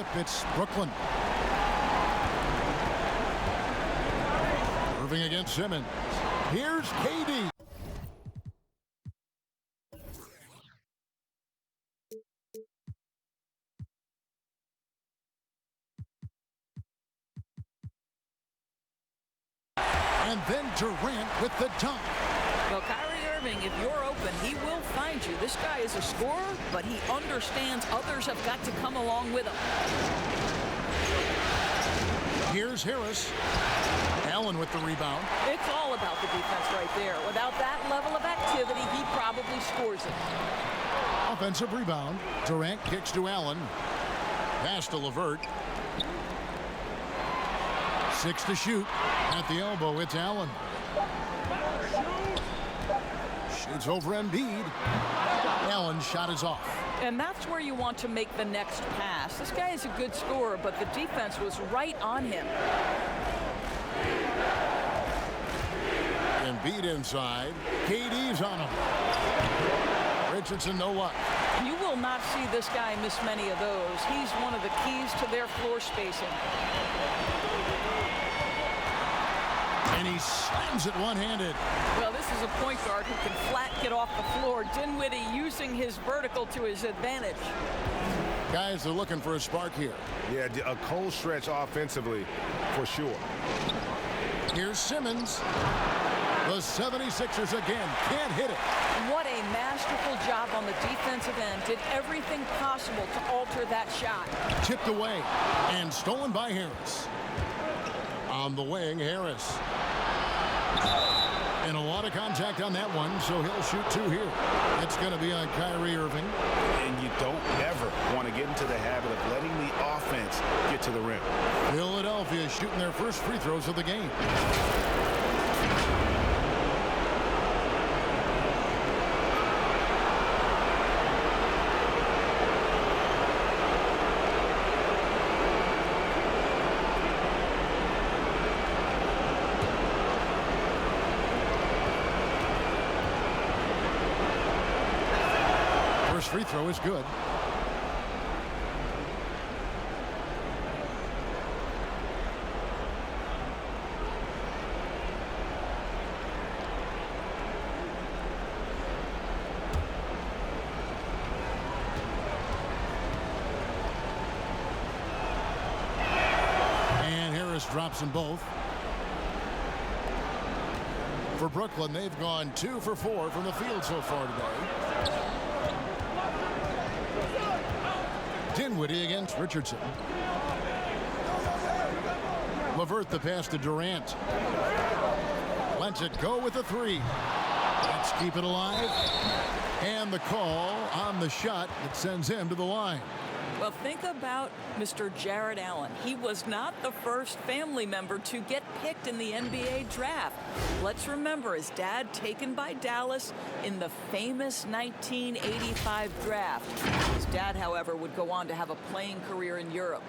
tip. It's Brooklyn. Irving against Simmons. Here's KD. And then Durant with the dunk. Well, Kyrie Irving, if you're open, he will find you. This guy is a scorer, but he understands others have got to come along with him. Here's Harris. Allen with the rebound. It's all about the defense right there. Without that level of activity, he probably scores it. Offensive rebound. Durant kicks to Allen. Pass to LeVert. 6 to shoot. At the elbow, it's Allen. Shoots over Embiid. Allen's shot is off. And that's where you want to make the next pass. This guy is a good scorer, but the defense was right on him. Embiid inside. KD's on him. Richardson, no luck. You will not see this guy miss many of those. He's one of the keys to their floor spacing. And he slams it one-handed. Well, this is a point guard who can flat get off the floor. Dinwiddie using his vertical to his advantage. Guys are looking for a spark here. Yeah, a cold stretch offensively for sure. Here's Simmons. The 76ers again can't hit it. What a masterful job on the defensive end. Did everything possible to alter that shot. Tipped away and stolen by Harris. On the wing, Harris. And a lot of contact on that one, so he'll shoot 2 here. It's going to be on Kyrie Irving. And you don't ever want to get into the habit of letting the offense get to the rim. Philadelphia shooting their first free throws of the game. Free throw is good. And Harris drops them both. For Brooklyn, they've gone 2 for 4 from the field so far today. Dinwiddie against Richardson. LeVert the pass to Durant. Lets it go with a 3. Let's keep it alive. And the call on the shot that sends him to the line. Well, think about Mr. Jared Allen. He was not the first family member to get picked in the NBA draft. Let's remember his dad taken by Dallas in the famous 1985 draft. His dad, however, would go on to have a playing career in Europe.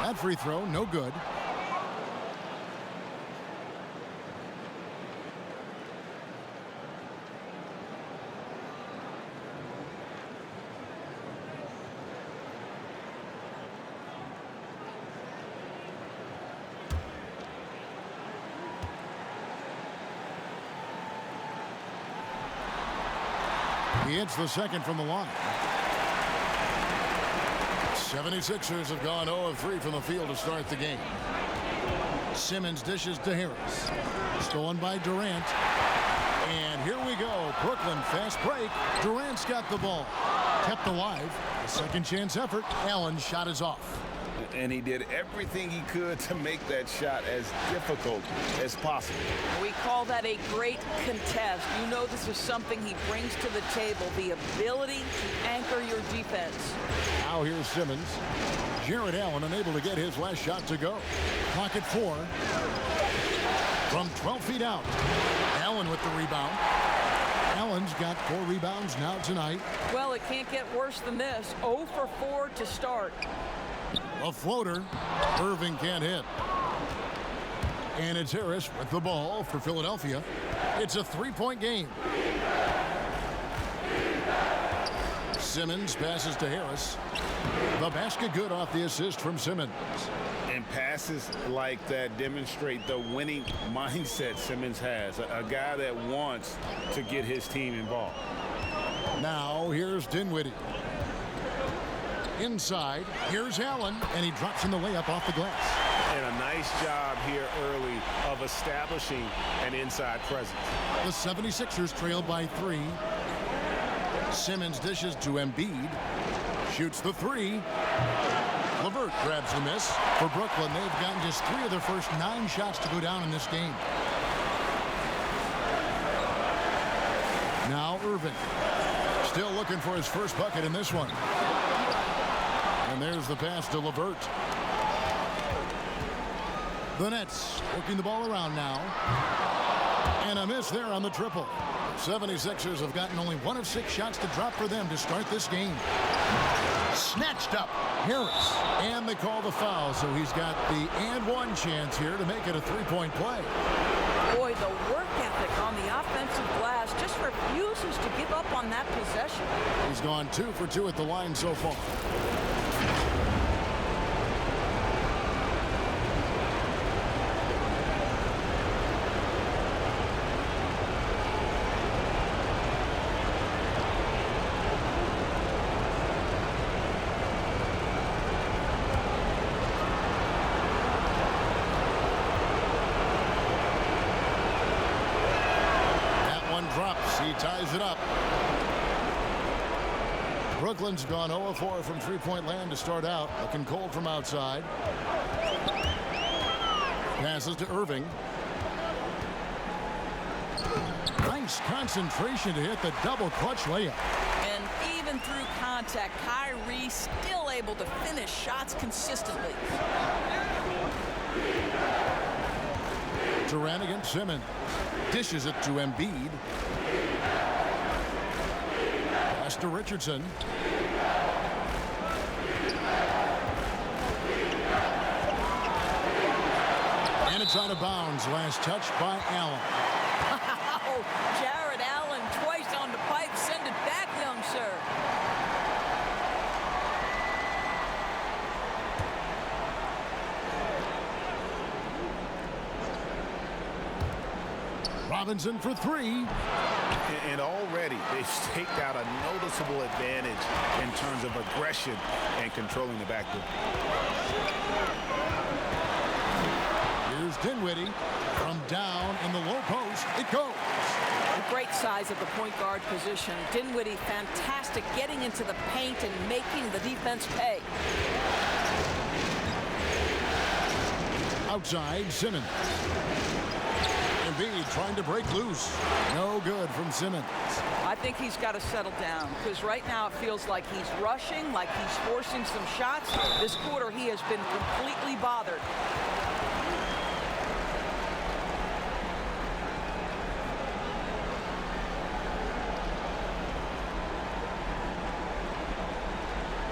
That free throw, no good. He hits the second from the line. 76ers have gone 0 of 3 from the field to start the game. Simmons dishes to Harris. Stolen by Durant. And here we go. Brooklyn fast break. Durant's got the ball. Kept alive. A second chance effort. Allen's shot is off. And he did everything he could to make that shot as difficult as possible. We call that a great contest. You know this is something he brings to the table, the ability to anchor your defense. Now here's Simmons. Jared Allen unable to get his last shot to go. Clock at 4. From 12 feet out. Allen with the rebound. Allen's got 4 rebounds now tonight. Well, it can't get worse than this. 0 for 4 to start. A floater. Irving can't hit. And it's Harris with the ball for Philadelphia. It's a 3-point game. Simmons passes to Harris. The basket good off the assist from Simmons. And passes like that demonstrate the winning mindset Simmons has. A guy that wants to get his team involved. Now here's Dinwiddie. Inside, here's Allen, and he drops in the layup off the glass. And a nice job here early of establishing an inside presence. The 76ers trail by 3. Simmons dishes to Embiid. Shoots the 3. LeVert grabs the miss. For Brooklyn, they've gotten just 3 of their first 9 shots to go down in this game. Now Irving. Still looking for his first bucket in this one. And there's the pass to LeVert. The Nets working the ball around now. And a miss there on the triple. 76ers have gotten only 1 of 6 shots to drop for them to start this game. Snatched up Harris. And they call the foul, so he's got the and-one chance here to make it a 3-point play. Boy, the work ethic on the offensive glass just refuses to give up on that possession. He's gone 2 for 2 at the line so far. Ties it up. Brooklyn's gone 0-4 from 3-point land to start out. Looking cold from outside. Passes to Irving. Nice concentration to hit the double clutch layup. And even through contact, Kyrie still able to finish shots consistently. Durant against Simmons. Dishes it to Embiid. Pass to Richardson. And it's out of bounds. Last touch by Allen. Wow, Jared Allen twice on the pipe. Send it back, young sir. Robinson for 3. And already they've staked out a noticeable advantage in terms of aggression and controlling the backcourt. Here's Dinwiddie from down in the low post. It goes. A great size at the point guard position. Dinwiddie fantastic getting into the paint and making the defense pay. Outside, Simmons. Embiid trying to break loose. No good from Simmons. I think he's got to settle down because right now it feels like he's rushing, like he's forcing some shots. This quarter he has been completely bothered.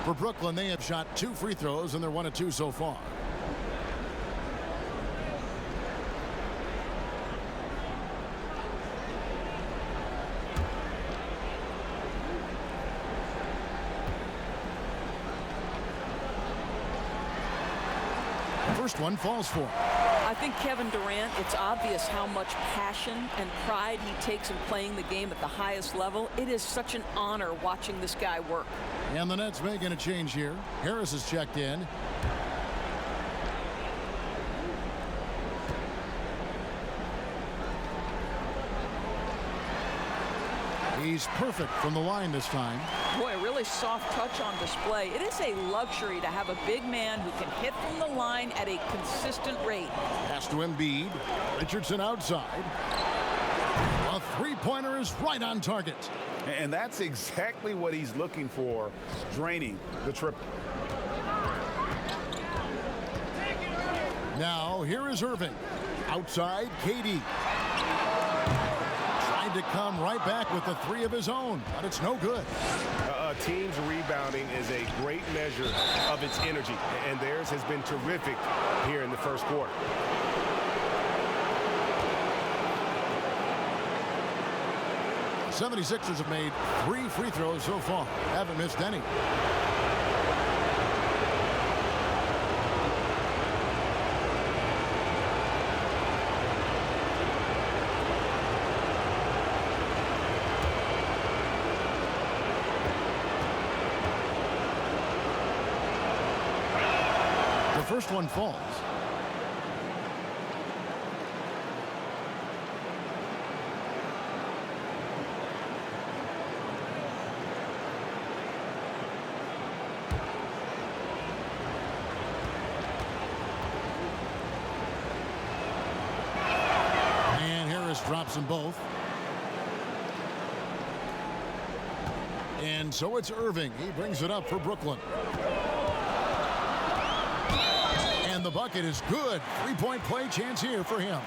For Brooklyn, they have shot 2 free throws and they're 1 of 2 so far. First one falls for him. I think Kevin Durant, it's obvious how much passion and pride he takes in playing the game at the highest level. It is such an honor watching this guy work. And the Nets making a change here. Harris is checked in. He's perfect from the line this time. Boy, a really soft touch on display. It is a luxury to have a big man who can hit from the line at a consistent rate. Pass to Embiid. Richardson outside. A three-pointer is right on target. And that's exactly what he's looking for, draining the triple. Now, here is Irving. Outside, KD. Tried wanted to come right back with the three of his own, but it's no good. A team's rebounding is a great measure of its energy, and theirs has been terrific here in the first quarter. The 76ers have made 3 free throws so far. Haven't missed any. The first one falls. Drops them both. And so it's Irving. He brings it up for Brooklyn. And the bucket is good. 3-point play chance here for him.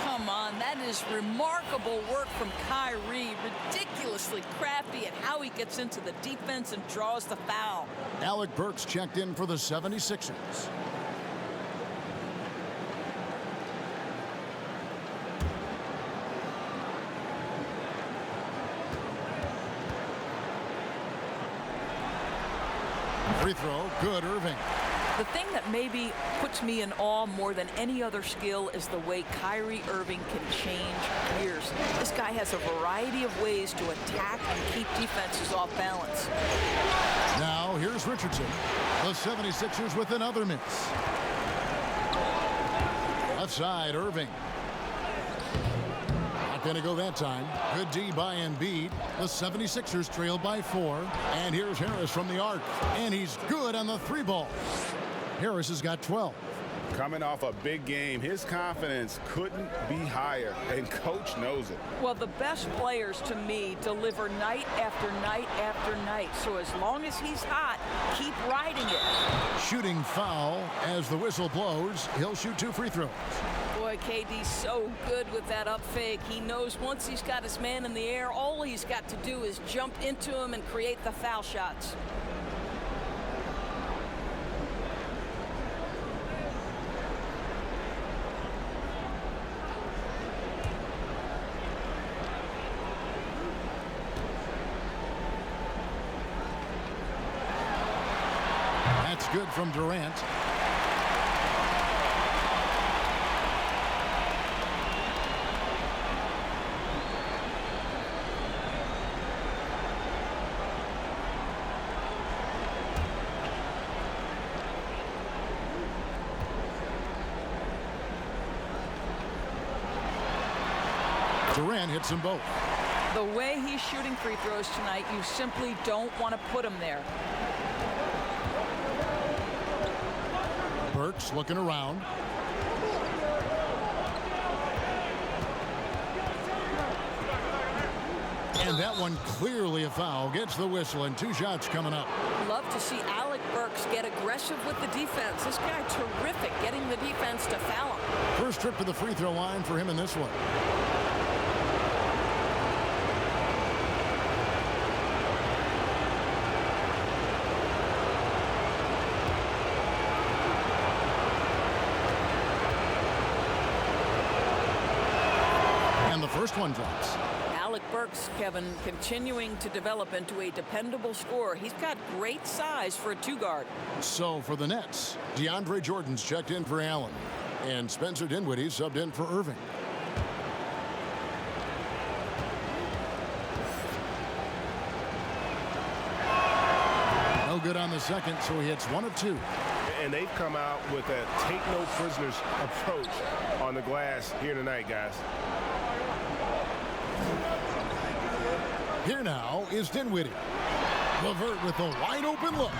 Come on, that is remarkable work from Kyrie. Ridiculously crafty at how he gets into the defense and draws the foul. Alec Burks checked in for the 76ers. Free throw, good, Irving. The thing that maybe puts me in awe more than any other skill is the way Kyrie Irving can change gears. This guy has a variety of ways to attack and keep defenses off balance. Now here's Richardson. The 76ers with another miss. Left side, Irving. Going to go that time. Good D by Embiid. The 76ers trail by 4. And here's Harris from the arc. And he's good on the 3-ball. Harris has got 12. Coming off a big game, his confidence couldn't be higher, and coach knows it. Well, the best players to me deliver night after night after night. So as long as he's hot, keep riding it. Shooting foul as the whistle blows. He'll shoot 2 free throws. Boy, KD's so good with that up fake. He knows once he's got his man in the air, all he's got to do is jump into him and create the foul shots. That's good from Durant. Durant hits them both. The way he's shooting free throws tonight, you simply don't want to put him there. Burks looking around. And that one clearly a foul. Gets the whistle and 2 shots coming up. Love to see Alec Burks get aggressive with the defense. This guy terrific getting the defense to foul him. First trip to the free throw line for him in this one. First one drops. Alec Burks, Kevin, continuing to develop into a dependable scorer. He's got great size for a 2-guard. So for the Nets, DeAndre Jordan's checked in for Allen. And Spencer Dinwiddie subbed in for Irving. No good on the second, so he hits 1 of 2. And they've come out with a take-no-prisoners approach on the glass here tonight, guys. Here now is Dinwiddie. LeVert with a wide open look.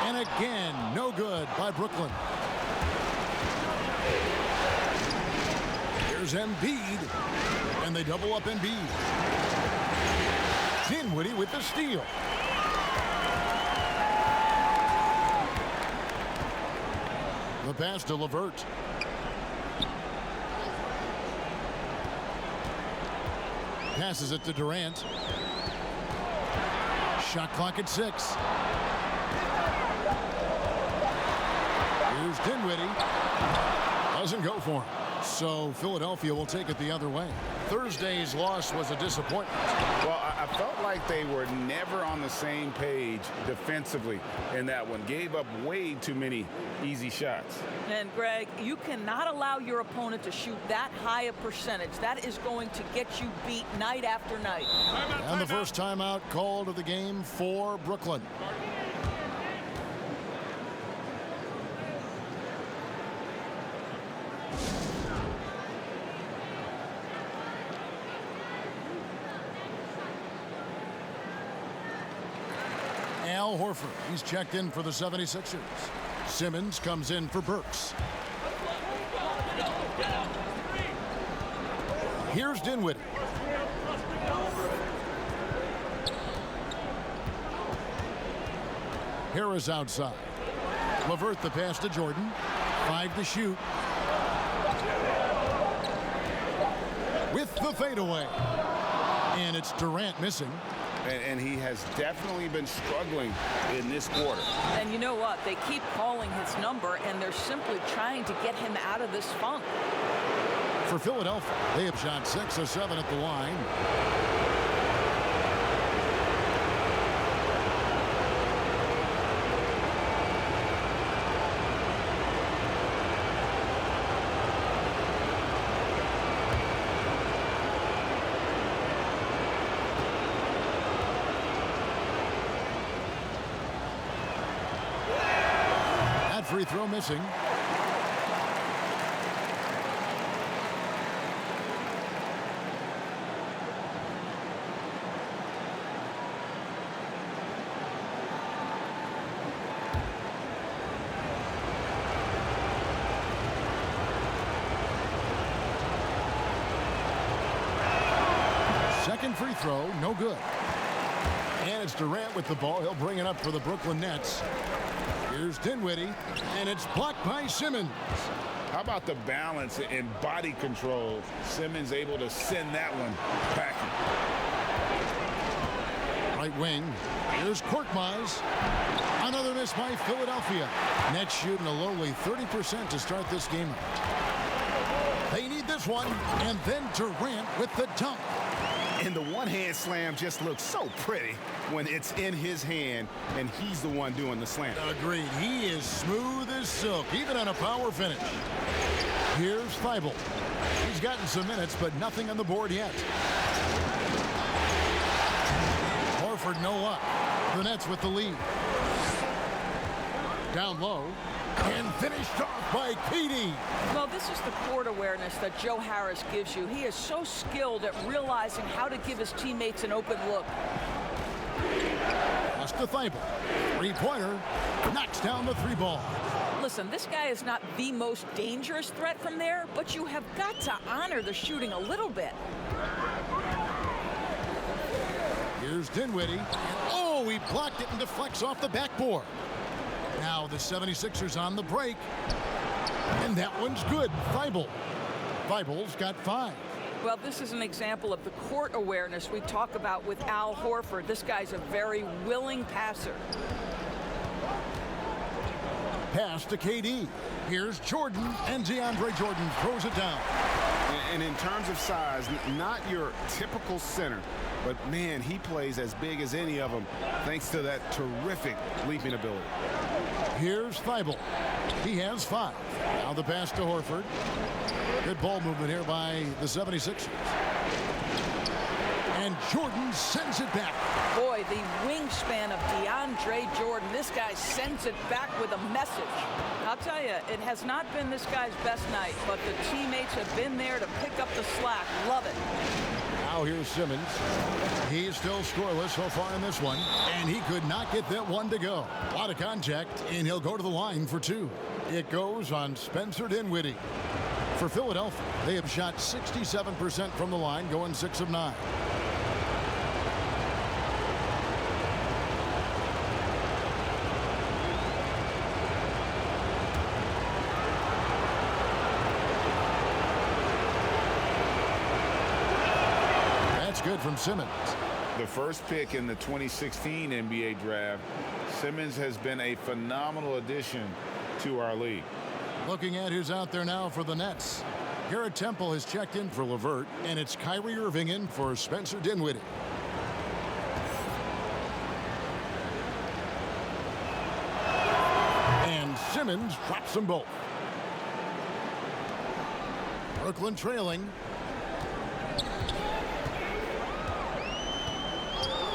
And again, no good by Brooklyn. Here's Embiid. And they double up Embiid. Dinwiddie with the steal. The pass to LeVert. Passes it to Durant. Shot clock at 6. Here's Dinwiddie. Doesn't go for him. So Philadelphia will take it the other way. Thursday's loss was a disappointment. Well, I felt like they were never on the same page defensively in that one. Gave up way too many easy shots. And, Greg, you cannot allow your opponent to shoot that high a percentage. That is going to get you beat night after night. And the first timeout called of the game for Brooklyn. Al Horford, he's checked in for the 76ers. Simmons comes in for Burks. Here's Dinwiddie. Harris outside. LeVert the pass to Jordan. 5 to shoot. With the fadeaway. And it's Durant missing. And he has definitely been struggling in this quarter. And you know what? They keep calling his number, and they're simply trying to get him out of this funk. For Philadelphia, they have shot 6 of 7 at the line. Free throw missing. Second free throw, no good. And it's Durant with the ball. He'll bring it up for the Brooklyn Nets. Here's Dinwiddie, and it's blocked by Simmons. How about the balance and body control? Simmons able to send that one packing. Right wing. Here's Korkmaz. Another miss by Philadelphia. Nets shooting a lowly 30% to start this game out. They need this one, and then Durant with the dunk. And the one-hand slam just looks so pretty when it's in his hand and he's the one doing the slam. Agreed. He is smooth as silk, even on a power finish. Here's Thibault. He's gotten some minutes, but nothing on the board yet. Horford no luck. The Nets with the lead. Down low. And finished off by KD. Well, this is the court awareness that Joe Harris gives you. He is so skilled at realizing how to give his teammates an open look. Pass to Thibault. Three-pointer. Knocks down the 3 ball. Listen, this guy is not the most dangerous threat from there, but you have got to honor the shooting a little bit. Here's Dinwiddie. Oh, he blocked it and deflects off the backboard. Now the 76ers on the break. And that one's good. Thibault's got 5. Well, this is an example of the court awareness we talk about with Al Horford. This guy's a very willing passer. Pass to KD. Here's Jordan, and DeAndre Jordan throws it down. And in terms of size, not your typical center, but man, he plays as big as any of them thanks to that terrific leaping ability. Here's Thibault. He has 5. Now the pass to Horford. Good ball movement here by the 76ers. And Jordan sends it back. Boy, the wingspan of DeAndre Jordan. This guy sends it back with a message. I'll tell you, it has not been this guy's best night, but the teammates have been there to pick up the slack. Love it. Now here's Simmons. He's still scoreless so far in this one, and he could not get that one to go. A lot of contact, and he'll go to the line for 2. It goes on Spencer Dinwiddie. For Philadelphia, they have shot 67% from the line, going 6 of 9. is good from Simmons. The first pick in the 2016 NBA draft, Simmons has been a phenomenal addition to our league. Looking at who's out there now for the Nets. Garrett Temple has checked in for LeVert, and it's Kyrie Irving in for Spencer Dinwiddie. And Simmons drops them both. Brooklyn trailing.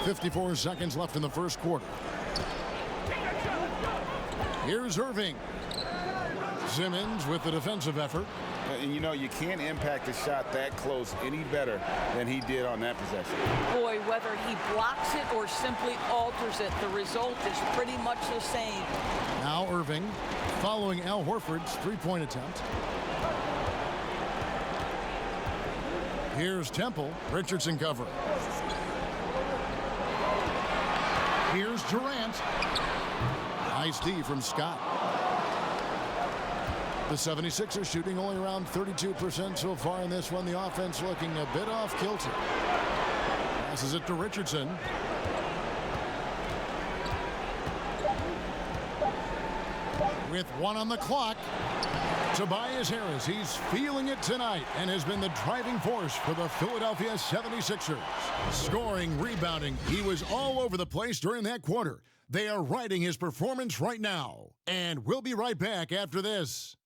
54 seconds left in the first quarter. Here's Irving. Simmons with the defensive effort. And you know, you can't impact a shot that close any better than he did on that possession. Boy, whether he blocks it or simply alters it, the result is pretty much the same. Now Irving following Al Horford's three-point attempt. Here's Temple. Richardson covering. Here's Durant. Nice D from Scott. The 76ers shooting only around 32% so far in this one. The offense looking a bit off kilter. Passes it to Richardson. With one on the clock, Tobias Harris. He's feeling it tonight and has been the driving force for the Philadelphia 76ers. Scoring, rebounding. He was all over the place during that quarter. They are riding his performance right now. And we'll be right back after this.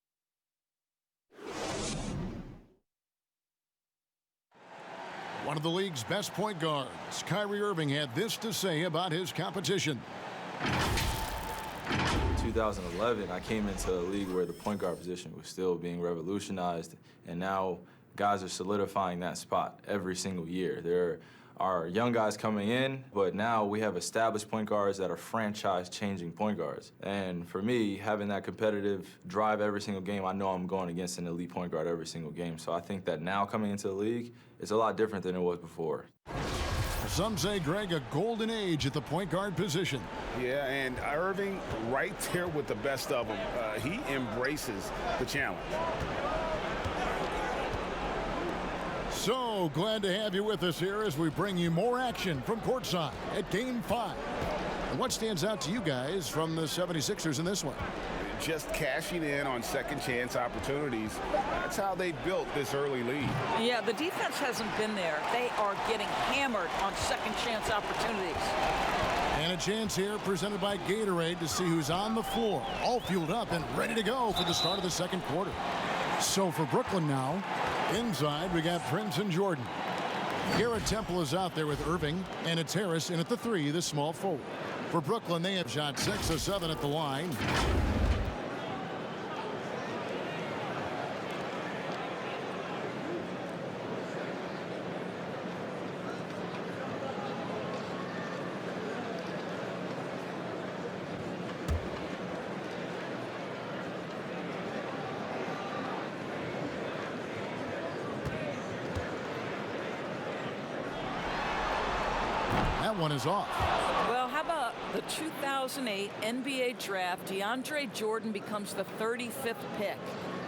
One of the league's best point guards, Kyrie Irving, had this to say about his competition. 2011, I came into a league where the point guard position was still being revolutionized, and now guys are solidifying that spot every single year. There are young guys coming in, but now we have established point guards that are franchise-changing point guards. And for me, having that competitive drive every single game, I know I'm going against an elite point guard every single game. So I think that now coming into the league, it's a lot different than it was before. Some say, Greg, a golden age at the point guard position. Yeah, and Irving right there with the best of them. He embraces the challenge. So glad to have you with us here as we bring you more action from courtside at Game 5. And what stands out to you guys from the 76ers in this one? Just cashing in on second chance opportunities. That's how they built this early lead. Yeah, the defense hasn't been there. They are getting hammered on second chance opportunities. And a chance here presented by Gatorade to see who's on the floor, all fueled up and ready to go for the start of the second quarter. So for Brooklyn now, inside we got Prince and Jordan. Garrett Temple is out there with Irving, and it's Harris in at the 3, the small forward. For Brooklyn, they have shot 6 of 7 at the line. That one is off. Well, how about the 2008 NBA draft? DeAndre Jordan becomes the 35th pick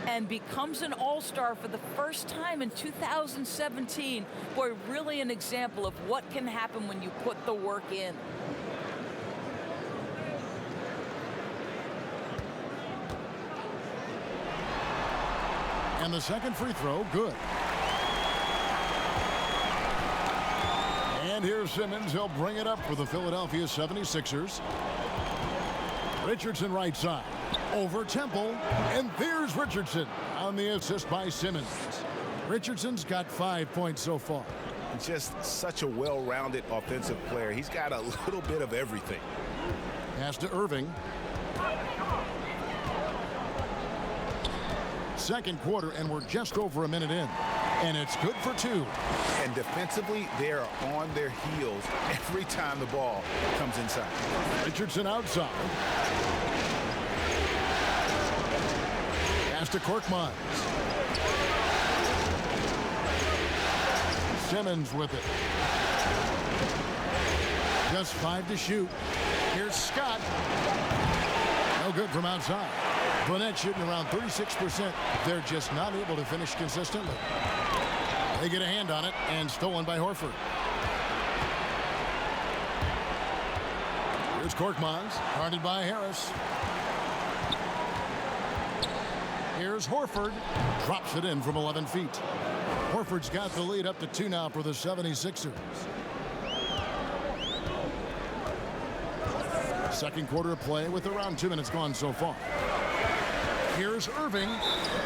and becomes an all-star for the first time in 2017. Boy, really an example of what can happen when you put the work in. And the second free throw, good. And here's Simmons. He'll bring it up for the Philadelphia 76ers. Richardson right side. Over Temple. And there's Richardson on the assist by Simmons. Richardson's got 5 points so far. Just such a well-rounded offensive player. He's got a little bit of everything. Pass to Irving. Second quarter, and we're just over a minute in. And it's good for 2. And defensively, they are on their heels every time the ball comes inside. Richardson outside. Pass to Korkmaz. Simmons with it. Just 5 to shoot. Here's Scott. No good from outside. Burnett shooting around 36%. They're just not able to finish consistently. They get a hand on it and stolen by Horford. Here's Korkmaz, guarded by Harris. Here's Horford, drops it in from 11 feet. Horford's got the lead up to 2 now for the 76ers. Second quarter of play with around 2 minutes gone so far. Here's Irving,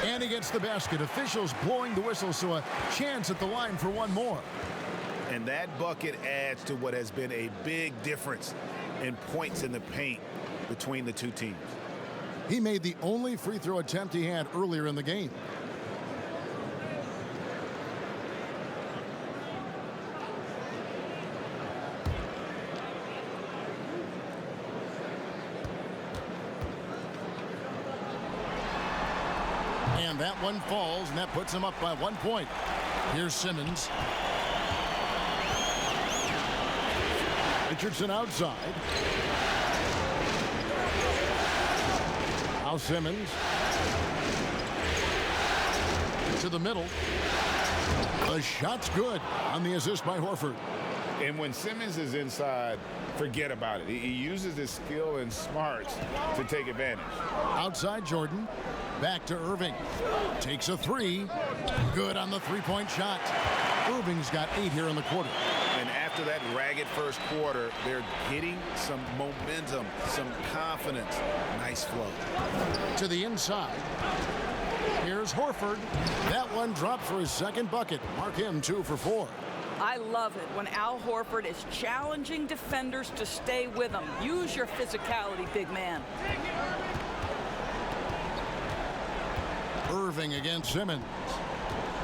and he gets the basket. Officials blowing the whistle, so a chance at the line for one more. And that bucket adds to what has been a big difference in points in the paint between the two teams. He made the only free throw attempt he had earlier in the game. And that one falls, and that puts him up by 1 point. Here's Simmons. Richardson outside. Now Simmons. To the middle. The shot's good on the assist by Horford. And when Simmons is inside, forget about it. He uses his skill and smarts to take advantage. Outside Jordan. Back to Irving. Takes a three. Good on the three-point shot. Irving's got 8 here in the quarter. And after that ragged first quarter, they're getting some momentum, some confidence. Nice flow. To the inside. Here's Horford. That one dropped for his second bucket. Mark him 2 for 4. I love it when Al Horford is challenging defenders to stay with him. Use your physicality, big man. Irving against Simmons.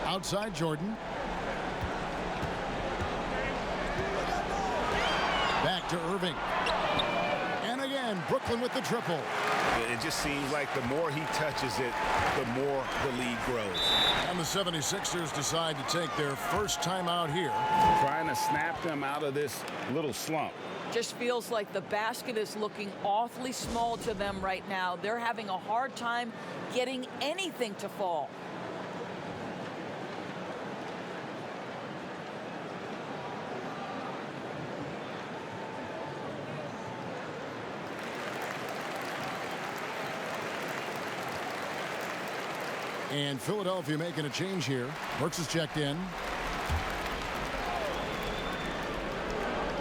Outside Jordan. Back to Irving. And again, Brooklyn with the triple. It just seems like the more he touches it, the more the lead grows. And the 76ers decide to take their first time out here. Trying to snap them out of this little slump. Just feels like the basket is looking awfully small to them right now. They're having a hard time getting anything to fall. And Philadelphia making a change here. Burks is checked in.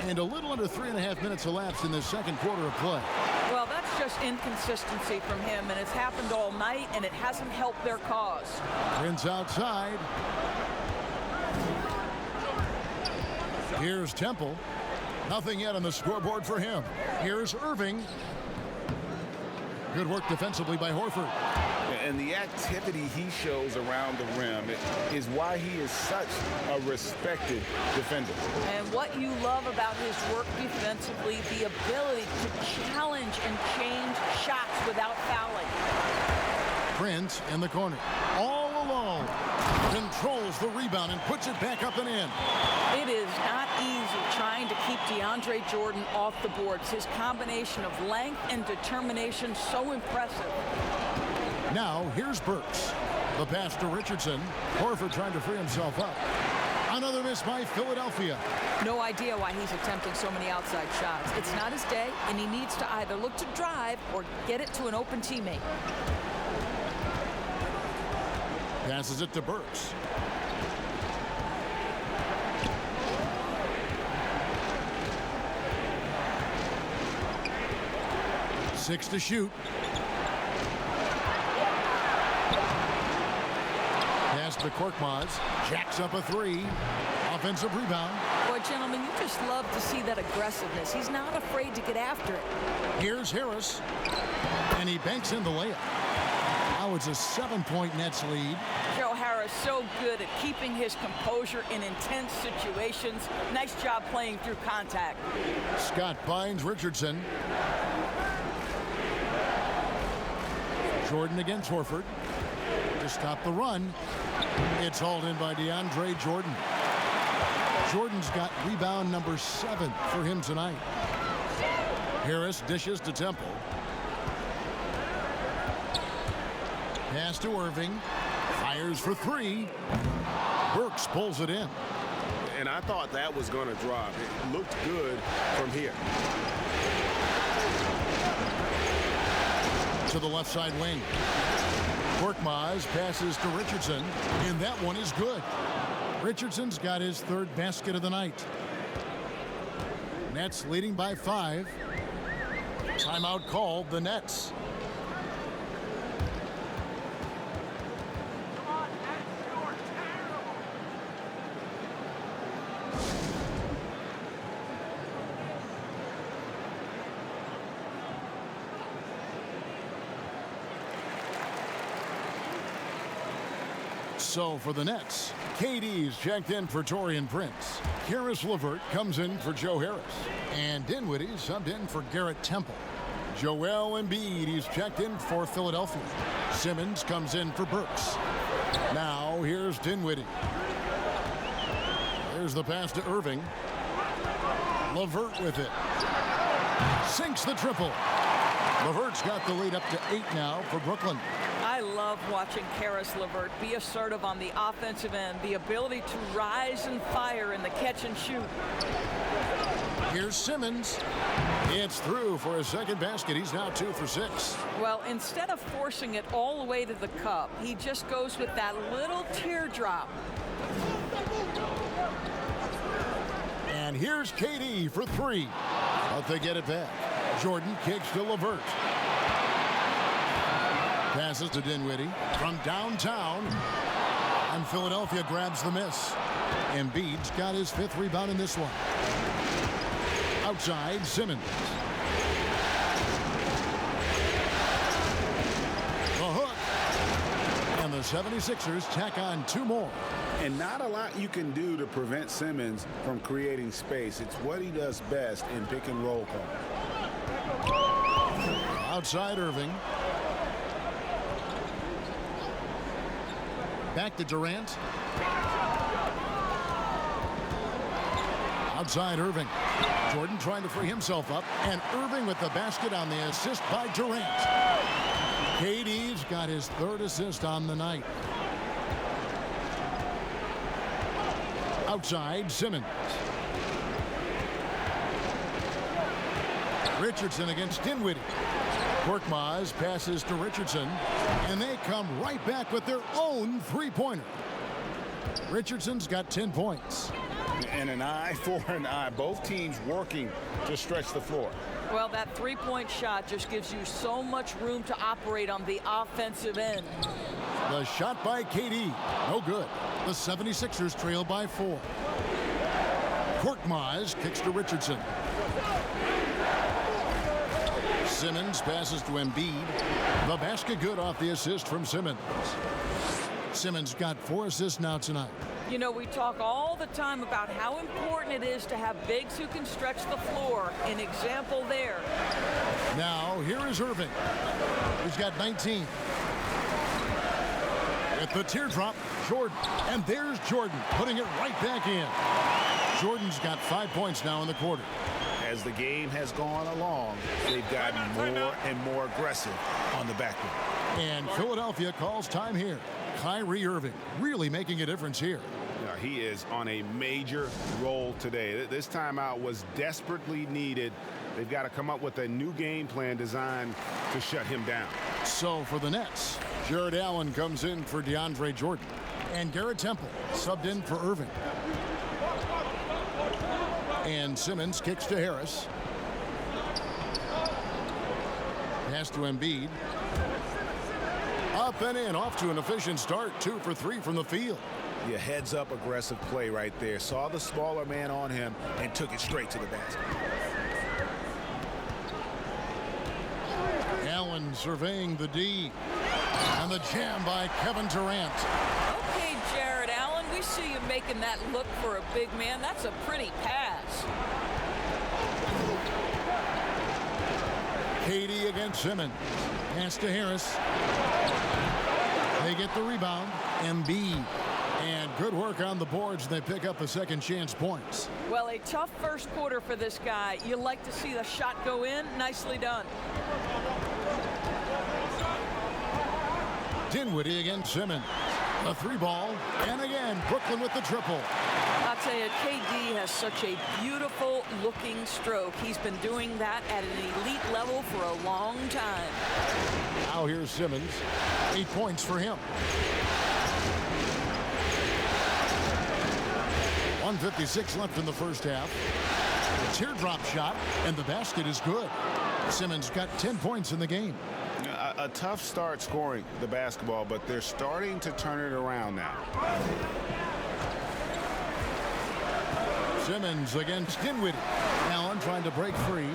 And a little under 3.5 minutes elapsed in the second quarter of play. Well, that's just inconsistency from him, and it's happened all night, and it hasn't helped their cause. Prince outside. Here's Temple. Nothing yet on the scoreboard for him. Here's Irving. Good work defensively by Horford. And the activity he shows around the rim is why he is such a respected defender. And what you love about his work defensively, the ability to challenge and change shots without fouling. Prince in the corner. All alone. Controls the rebound and puts it back up and in. It is not easy trying to keep DeAndre Jordan off the boards. His combination of length and determination so impressive. Now, here's Burks. The pass to Richardson. Horford trying to free himself up. Another miss by Philadelphia. No idea why he's attempting so many outside shots. It's not his day, and he needs to either look to drive or get it to an open teammate. Passes it to Burks. Six to shoot. Pass to Korkmaz. Jacks up a three. Offensive rebound. Boy, gentlemen, you just love to see that aggressiveness. He's not afraid to get after it. Here's Harris. And he banks in the layup. Now it's a 7-point Nets lead. Joe Harris so good at keeping his composure in intense situations. Nice job playing through contact. Scott finds Richardson. Jordan against Horford. To stop the run. It's hauled in by DeAndre Jordan. Jordan's got rebound number 7 for him tonight. Harris dishes to Temple. Pass to Irving. Fires for 3. Burks pulls it in. And I thought that was going to drop. It looked good from here. To the left side wing. Korkmaz passes to Richardson, and that one is good. Richardson's got his third basket of the night. Nets leading by 5. Timeout called, the Nets. So for the Nets, KD's checked in for Taurean Prince. Karis LeVert comes in for Joe Harris. And Dinwiddie subbed in for Garrett Temple. Joel Embiid, he's checked in for Philadelphia. Simmons comes in for Burks. Now here's Dinwiddie. There's the pass to Irving. LeVert with it. Sinks the triple. LeVert's got the lead up to 8 now for Brooklyn. I love watching Karis LeVert be assertive on the offensive end, the ability to rise and fire in the catch and shoot. Here's Simmons. It's through for his second basket. He's now 2 for 6. Well, instead of forcing it all the way to the cup, he just goes with that little teardrop. And here's KD for 3. But they get it back. Jordan kicks to LeVert. Passes to Dinwiddie from downtown. And Philadelphia grabs the miss. Embiid's got his 5th rebound in this one. Outside, Simmons. The hook. And the 76ers tack on 2 more. And not a lot you can do to prevent Simmons from creating space. It's what he does best in pick and roll call. Outside Irving. Back to Durant. Outside Irving. Jordan trying to free himself up. And Irving with the basket on the assist by Durant. KD's got his 3rd assist on the night. Outside Simmons. Richardson against Dinwiddie. Korkmaz passes to Richardson, and they come right back with their own 3-pointer. Richardson's got 10 points. And an eye for an eye. Both teams working to stretch the floor. Well, that 3-point shot just gives you so much room to operate on the offensive end. The shot by KD, no good. The 76ers trail by 4. Korkmaz kicks to Richardson. Simmons passes to Embiid. The basket good off the assist from Simmons. Simmons got 4 assists now tonight. You know, we talk all the time about how important it is to have bigs who can stretch the floor. An example there. Now, here is Irving. He's got 19. At the teardrop, Jordan. And there's Jordan putting it right back in. Jordan's got 5 points now in the quarter. As the game has gone along, they've gotten more and more aggressive on the back end. And Philadelphia calls time here. Kyrie Irving really making a difference here. Yeah, he is on a major role today. This timeout was desperately needed. They've got to come up with a new game plan designed to shut him down. So for the Nets, Jared Allen comes in for DeAndre Jordan. And Garrett Temple subbed in for Irving. And Simmons kicks to Harris. Pass to Embiid. Up and in, off to an efficient start. 2 for 3 from the field. Yeah, heads up aggressive play right there. Saw the smaller man on him and took it straight to the basket. Allen surveying the D. And the jam by Kevin Durant. Okay, Jared Allen, we see you making that look for a big man. That's a pretty pass. KD against Simmons. Pass to Harris. They get the rebound. Embiid. And good work on the boards. They pick up the second chance points. Well, a tough first quarter for this guy. You like to see the shot go in. Nicely done. Dinwiddie against Simmons. A 3-ball. And again, Brooklyn with the triple. I'll tell you, KD has such a beautiful looking stroke. He's been doing that at an elite level for a long time. Now here's Simmons. 8 points for him. 1:56 left in the first half. A teardrop shot, and the basket is good. Simmons got 10 points in the game. A tough start scoring the basketball, but they're starting to turn it around now. Simmons against Dinwiddie. Allen trying to break free.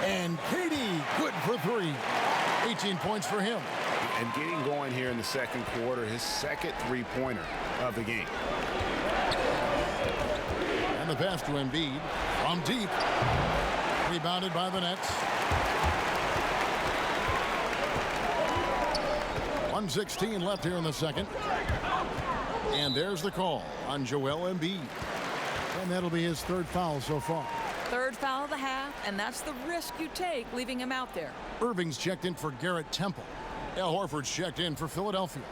And KD, good for 3. 18 points for him. And getting going here in the second quarter, his second three-pointer of the game. And the pass to Embiid from deep. Rebounded by the Nets. 1:16 left here in the second. And there's the call on Joel Embiid. And that'll be his 3rd foul so far. 3rd foul of the half, and that's the risk you take leaving him out there. Irving's checked in for Garrett Temple. Al Horford's checked in for Philadelphia.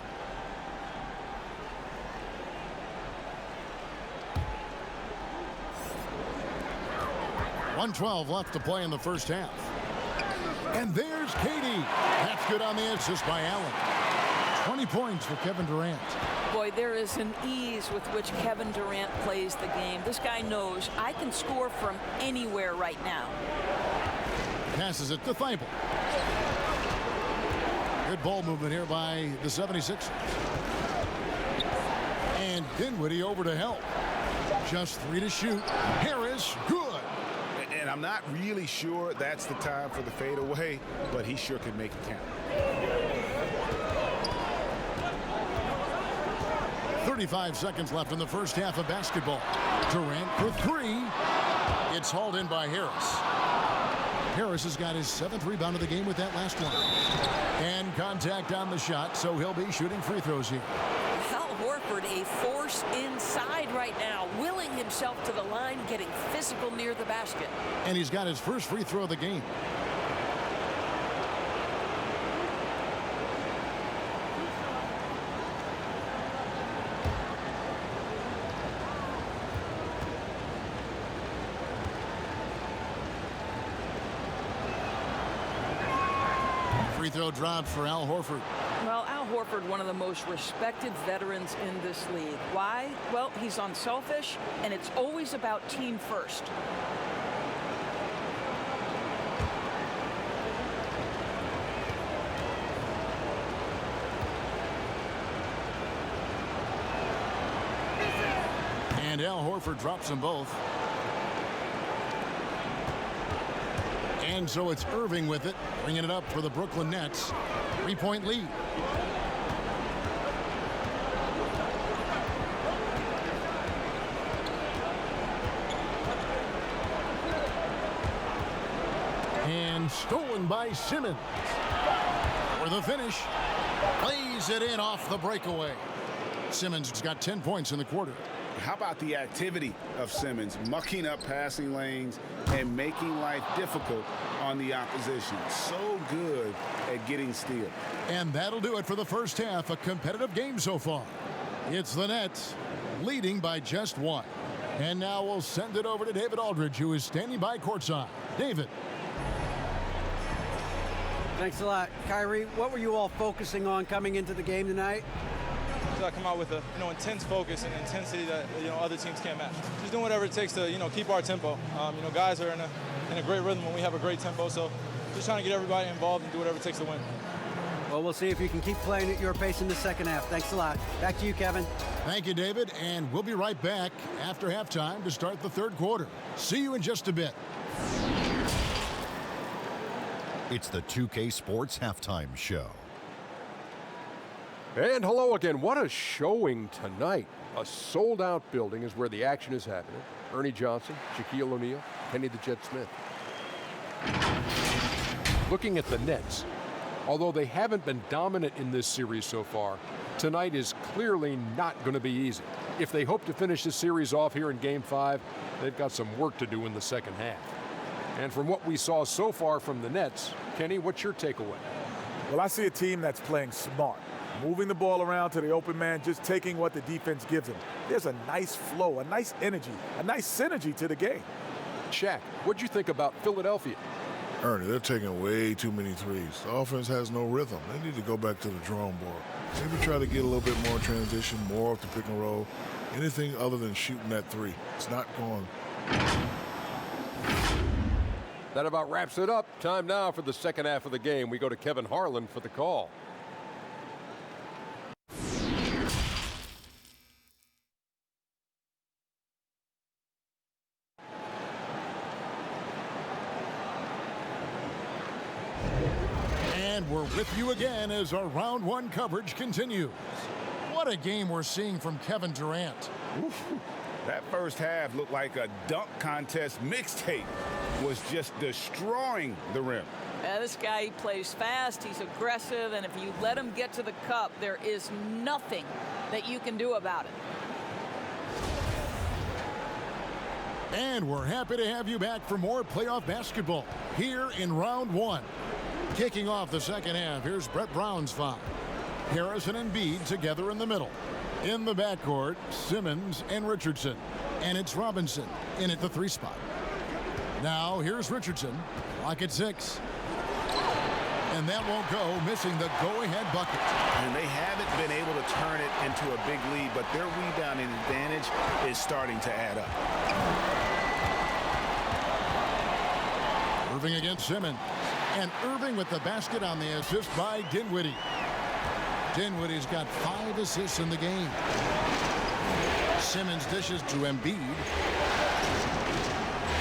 .112 left to play in the first half. And there's KD. That's good on the assist by Allen. 20 points for Kevin Durant. Boy, there is an ease with which Kevin Durant plays the game. This guy knows I can score from anywhere right now. Passes it to Thibault. Good ball movement here by the 76ers. And Dinwiddie over to help. Just 3 to shoot. Harris, good. And I'm not really sure that's the time for the fadeaway, but he sure can make it count. 35 seconds left in the first half of basketball. Durant for 3. It's hauled in by Harris. Harris has got his 7th rebound of the game with that last one. And contact on the shot, so he'll be shooting free throws here. Al Horford, a force inside right now, willing himself to the line, getting physical near the basket. And he's got his first free throw of the game. Free throw dropped for Al Horford. Well, Al Horford, one of the most respected veterans in this league. Why? Well, he's unselfish, and it's always about team first. And Al Horford drops them both. And so it's Irving with it, bringing it up for the Brooklyn Nets. 3-point lead. And stolen by Simmons. For the finish. Plays it in off the breakaway. Simmons has got 10 points in the quarter. How about the activity of Simmons, mucking up passing lanes and making life difficult on the opposition. So good at getting steals. And that'll do it for the first half. A competitive game so far. It's the Nets leading by just 1. And now we'll send it over to David Aldridge, who is standing by courtside. David. Thanks a lot. Kyrie, what were you all focusing on coming into the game tonight? I come out with a intense focus and intensity that other teams can't match. Just doing whatever it takes to keep our tempo. Guys are in a great rhythm when we have a great tempo. So just trying to get everybody involved and do whatever it takes to win. Well, we'll see if you can keep playing at your pace in the second half. Thanks a lot. Back to you, Kevin. Thank you, David. And we'll be right back after halftime to start the third quarter. See you in just a bit. It's the 2K Sports Halftime Show. And hello again. What a showing tonight. A sold-out building is where the action is happening. Ernie Johnson, Shaquille O'Neal, Kenny the Jet Smith. Looking at the Nets, although they haven't been dominant in this series so far, tonight is clearly not going to be easy. If they hope to finish the series off here in Game 5, they've got some work to do in the second half. And from what we saw so far from the Nets, Kenny, what's your takeaway? Well, I see a team that's playing smart. moving the ball around to the open man, just taking what the defense gives him. There's a nice flow, a nice energy, a nice synergy to the game. Shaq, what'd you think about Philadelphia? Ernie, they're taking way too many threes. The offense has no rhythm. They need to go back to the drawing board. Maybe try to get a little bit more transition, more off the pick and roll. Anything other than shooting that three. It's not going. That about wraps it up. Time now for the second half of the game. We go to Kevin Harlan for the call. And we're with you again as our round one coverage continues. What a game we're seeing from Kevin Durant. Oof. That first half looked like a dunk contest mixtape. Was just destroying the rim. This guy, he plays fast, he's aggressive, and if you let him get to the cup, there is nothing that you can do about it. And we're happy to have you back for more playoff basketball here in round one. Kicking off the second half, here's Brett Brown's foul. Harris and Embiid together in the middle. In the backcourt, Simmons and Richardson. And it's Robinson in at the 3 spot. Now here's Richardson, clock at 6. And that won't go, missing the go-ahead bucket. And they haven't been able to turn it into a big lead, but their rebounding advantage is starting to add up. Irving against Simmons. And Irving with the basket on the assist by Dinwiddie. Dinwiddie's got 5 assists in the game. Simmons dishes to Embiid.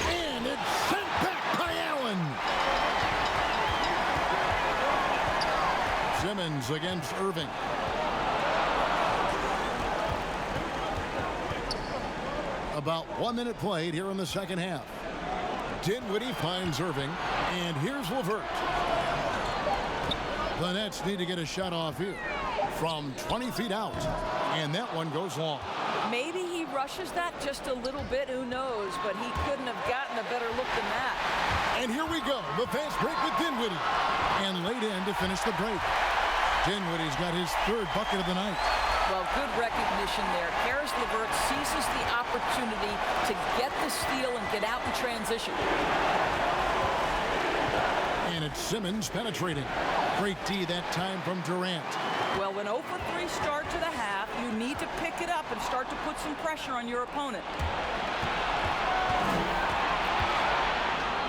And it's sent back by Allen. Simmons against Irving. About 1 minute played here in the second half. Dinwiddie finds Irving, and here's LeVert. The Nets need to get a shot off here from 20 feet out, and that one goes long. Maybe he rushes that just a little bit, who knows, but he couldn't have gotten a better look than that. And here we go, the fast break with Dinwiddie, and laid in to finish the break. Dinwiddie's got his 3rd bucket of the night. Well, good recognition there. Karis LeVert seizes the opportunity to get the steal and get out in transition. And it's Simmons penetrating. Great D that time from Durant. Well, when 0 for 3 start to the half, you need to pick it up and start to put some pressure on your opponent.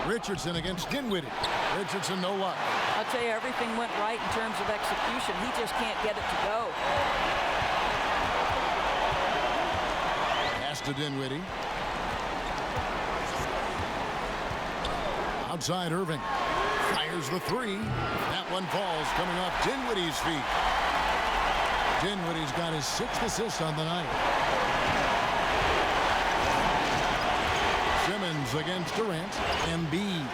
Richardson against Dinwiddie. Richardson no luck. I'll tell you, everything went right in terms of execution. He just can't get it to go. Pass to Dinwiddie. Outside Irving. Fires the 3. That one falls, coming off Dinwiddie's feet. Dinwiddie's got his 6th assist on the night. Simmons against Durant. Embiid.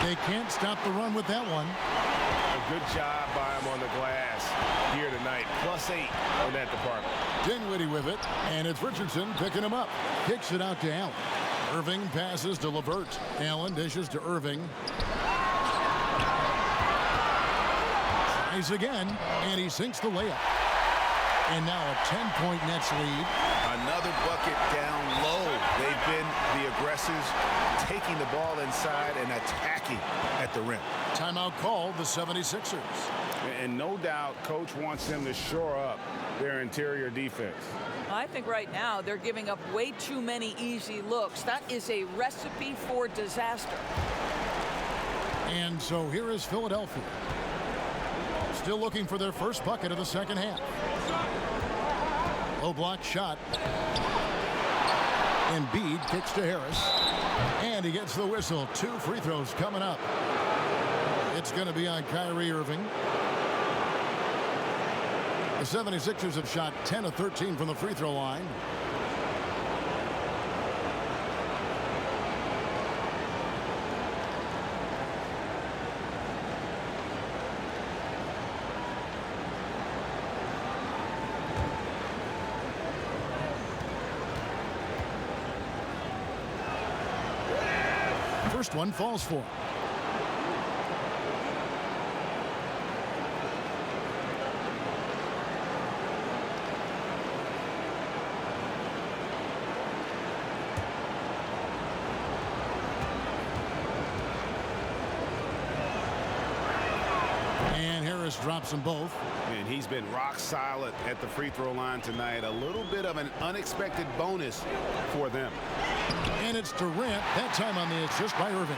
They can't stop the run with that one. A good job by him on the glass here tonight. +8 on that department. Dinwiddie with it, and it's Richardson picking him up. Kicks it out to Allen. Irving passes to LeVert. Allen dishes to Irving. Tries again, and he sinks the layup. And now a 10-point Nets lead. Another bucket down low. They've been the aggressors, taking the ball inside and attacking at the rim. Timeout called, the 76ers. And no doubt, Coach wants them to shore up their interior defense. I think right now they're giving up way too many easy looks. That is a recipe for disaster. And so here is Philadelphia. Still looking for their first bucket of the second half. Low block shot. Embiid kicks to Harris. And he gets the whistle. 2 free throws coming up. It's going to be on Kyrie Irving. The 76ers have shot 10 of 13 from the free throw line. First one falls for him. Harris drops them both. And he's been rock solid at the free throw line tonight. A little bit of an unexpected bonus for them. And it's Durant, that time on the assist by Irving.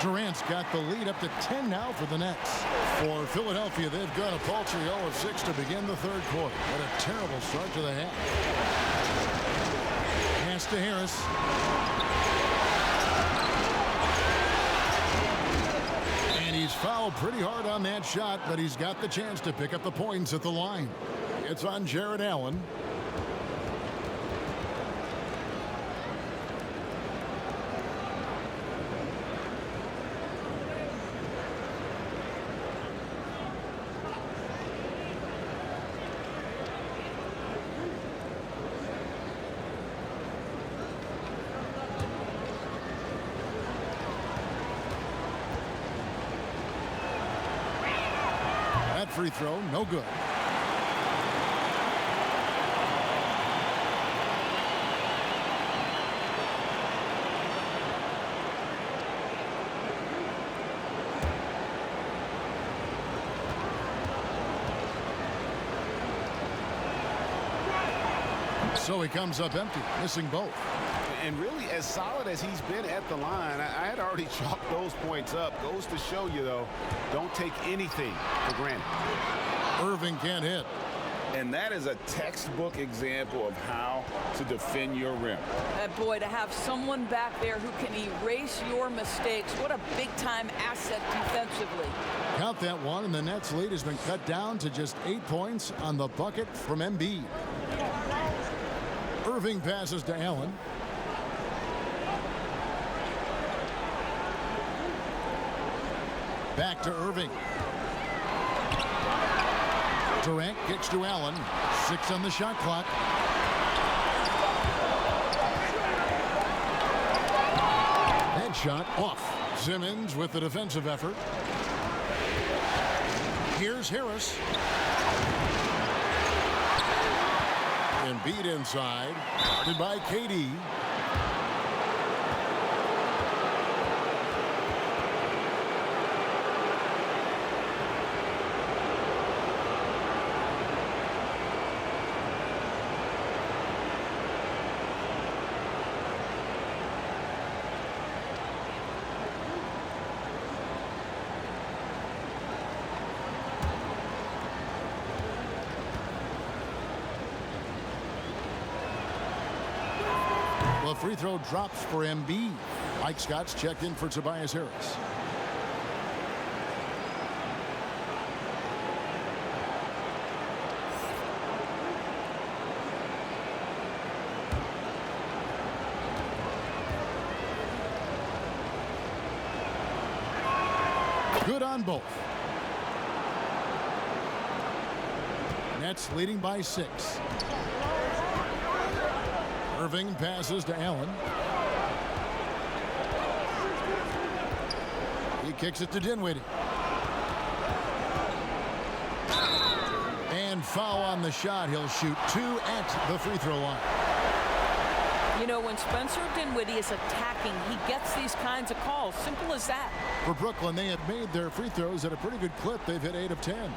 Durant's got the lead up to 10 now for the Nets. For Philadelphia, they've got a paltry 0 of 6 to begin the third quarter. What a terrible start to the half. Pass to Harris. And he's fouled pretty hard on that shot, but he's got the chance to pick up the points at the line. It's on Jared Allen. Free throw, no good. So he comes up empty, missing both. And really, as solid as he's been at the line, I had already chalked those points up. Goes to show you, though, don't take anything for granted. Irving can't hit. And that is a textbook example of how to defend your rim. Boy, to have someone back there who can erase your mistakes, what a big-time asset defensively. Count that one, and the Nets' lead has been cut down to just 8 points on the bucket from Embiid. Irving passes to Allen. Back to Irving. Durant kicks to Allen. 6 on the shot clock. That shot off. Simmons with the defensive effort. Here's Harris. Embiid inside. Guarded by KD. The free throw drops for Embiid. Mike Scott's checked in for Tobias Harris. Good on both. Nets leading by 6. Irving passes to Allen. He kicks it to Dinwiddie. And foul on the shot. He'll shoot 2 at the free throw line. You know, when Spencer Dinwiddie is attacking, he gets these kinds of calls. Simple as that. For Brooklyn, they have made their free throws at a pretty good clip. They've hit 8 of 10.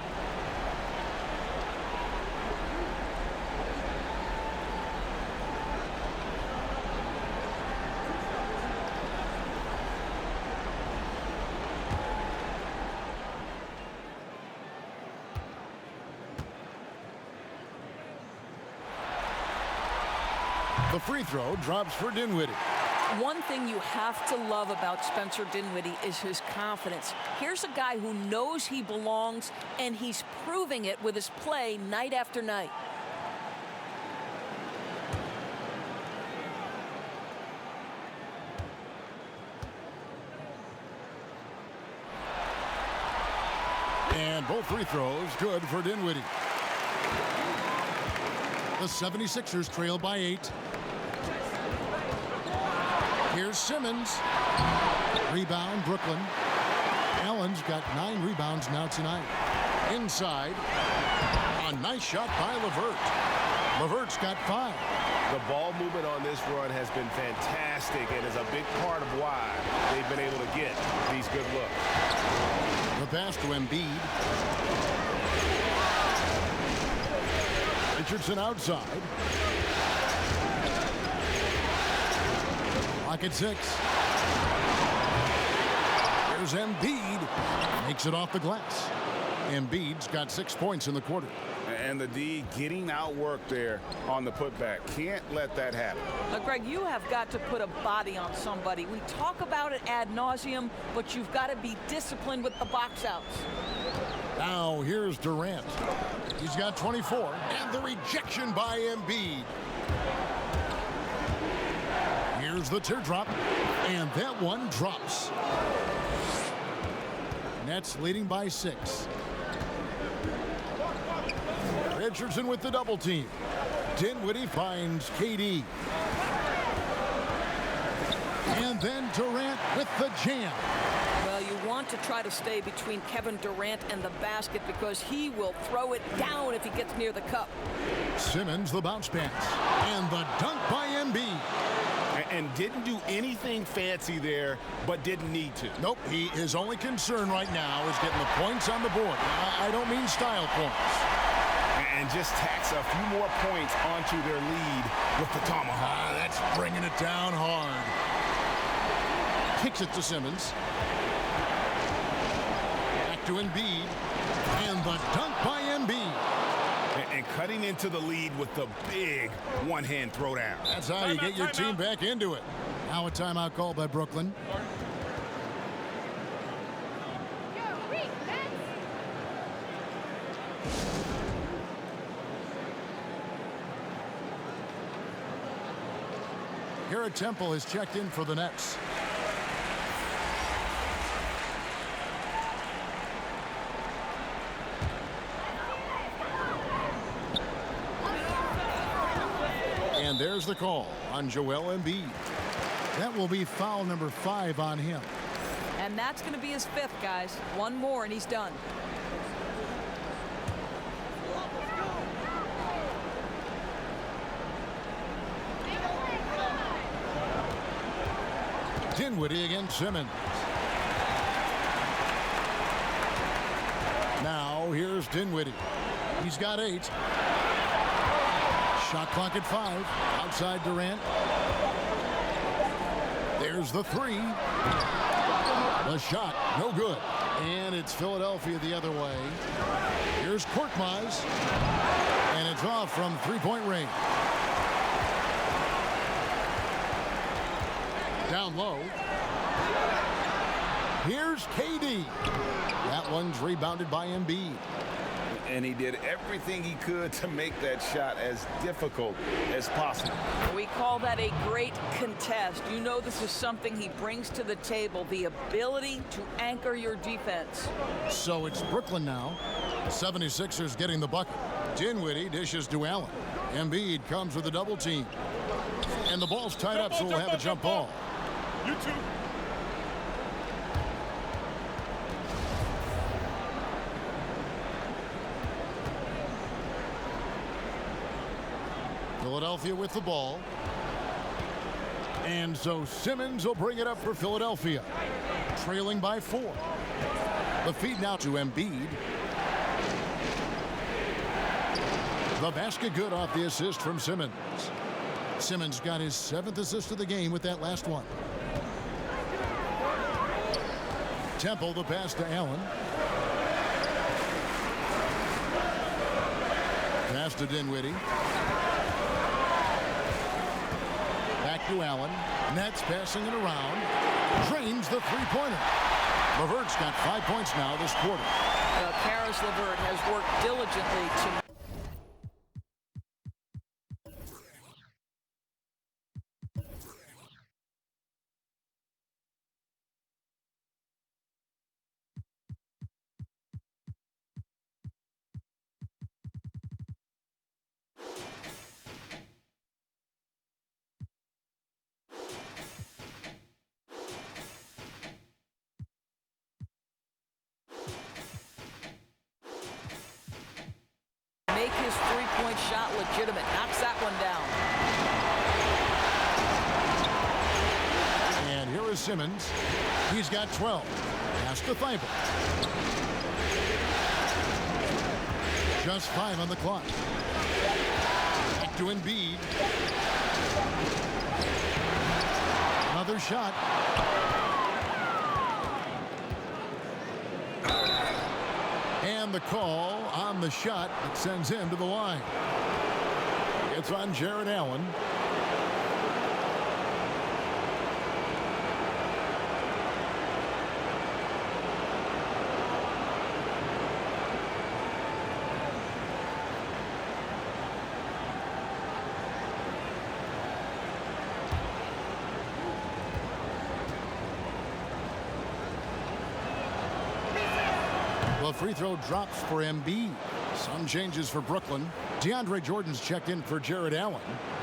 The free throw drops for Dinwiddie. One thing you have to love about Spencer Dinwiddie is his confidence. Here's a guy who knows he belongs, and he's proving it with his play night after night. And both free throws good for Dinwiddie. The 76ers trail by 8. Here's Simmons. Rebound, Brooklyn. Allen's got 9 rebounds now tonight. Inside. A nice shot by LeVert. LeVert's got 5. The ball movement on this run has been fantastic and is a big part of why they've been able to get these good looks. The pass to Embiid. Anderson outside. Clock at 6. Here's Embiid. Makes it off the glass. Embiid's got 6 points in the quarter. And the D getting outworked there on the putback. Can't let that happen. Now, Greg, you have got to put a body on somebody. We talk about it ad nauseum, but you've got to be disciplined with the box outs. Now here's Durant. He's got 24. And the rejection by Embiid. Here's the teardrop. And that one drops. Nets leading by 6. Richardson with the double team. Dinwiddie finds KD. And then Durant with the jam. Well, you want to try to stay between Kevin Durant and the basket because he will throw it down if he gets near the cup. Simmons the bounce pass. And the dunk by Embiid. And didn't do anything fancy there, but didn't need to. Nope, his only concern right now is getting the points on the board. I don't mean style points. And just tacks a few more points onto their lead with the tomahawk. That's bringing it down hard. Kicks it to Simmons. Back to Embiid. And the dunk by Embiid. And cutting into the lead with the big one-hand throwdown. That's how you get your team back into it. Now a timeout called by Brooklyn. Garrett Temple has checked in for the Nets. And there's the call on Joel Embiid. That will be foul number 5 on him. And that's going to be his 5th, guys. One more and he's done. Dinwiddie against Simmons. Now here's Dinwiddie. He's got 8. Shot clock at 5. Outside Durant. There's the 3. The shot, no good. And it's Philadelphia the other way. Here's Korkmaz. And it's off from three-point range. Down low. Here's KD. That one's rebounded by Embiid. And he did everything he could to make that shot as difficult as possible. We call that a great contest. You know this is something he brings to the table, the ability to anchor your defense. So it's Brooklyn now. 76ers getting the bucket. Dinwiddie dishes to Allen. Embiid comes with a double team. And the ball's tied up, so we'll have a jump ball. You too. Philadelphia with the ball. And so Simmons will bring it up for Philadelphia. Trailing by 4. The feed now to Embiid. The basket good off the assist from Simmons. Simmons got his 7th assist of the game with that last one. Temple the pass to Allen. Pass to Dinwiddie. Back to Allen. Nets passing it around. Drains the three-pointer. LeVert's got 5 points now this quarter. Karis LeVert has worked diligently to make his three-point shot legitimate. Knocks that one down. And here is Simmons. He's got 12. Pass to Thibault. Just 5 on the clock. to Embiid. Another shot. And the call on the shot that sends him to the line. It's on Jared Allen. The free throw drops for Embiid. Some changes for Brooklyn. DeAndre Jordan's checked in for Jared Allen.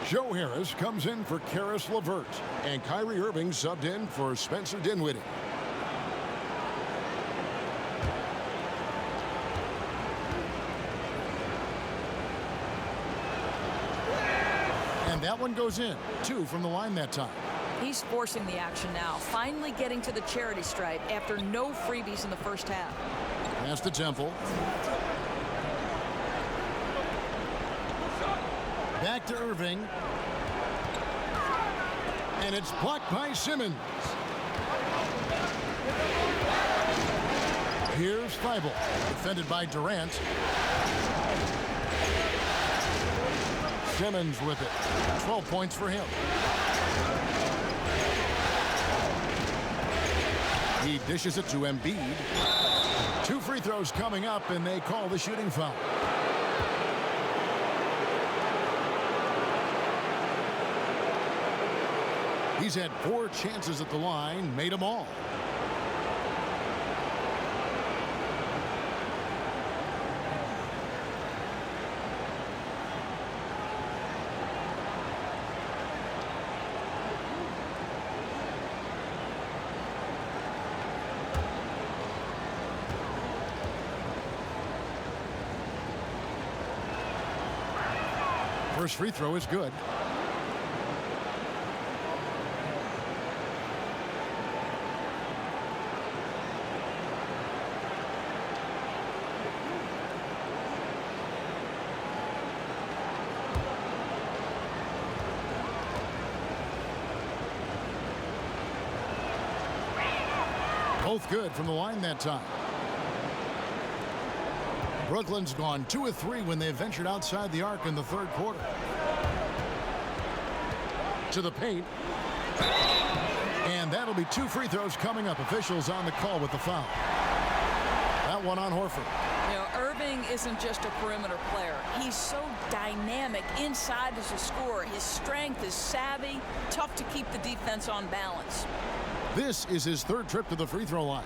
Joe Harris comes in for Karis LeVert. And Kyrie Irving subbed in for Spencer Dinwiddie. And that one goes in. 2 from the line that time. He's forcing the action now, finally getting to the charity stripe after no freebies in the first half. Pass to Temple. Back to Irving. And it's blocked by Simmons. Here's Thibault, defended by Durant. Simmons with it. 12 points for him. He dishes it to Embiid. 2 free throws coming up, and they call the shooting foul. He's had 4 chances at the line, made them all. First free throw is good. Both good from the line that time. Brooklyn's gone 2 of 3 when they ventured outside the arc in the third quarter. To the paint. And that'll be 2 free throws coming up. Officials on the call with the foul. That one on Horford. You know, Irving isn't just a perimeter player. He's so dynamic inside as a scorer. His strength is savvy, tough to keep the defense on balance. This is his 3rd trip to the free throw line.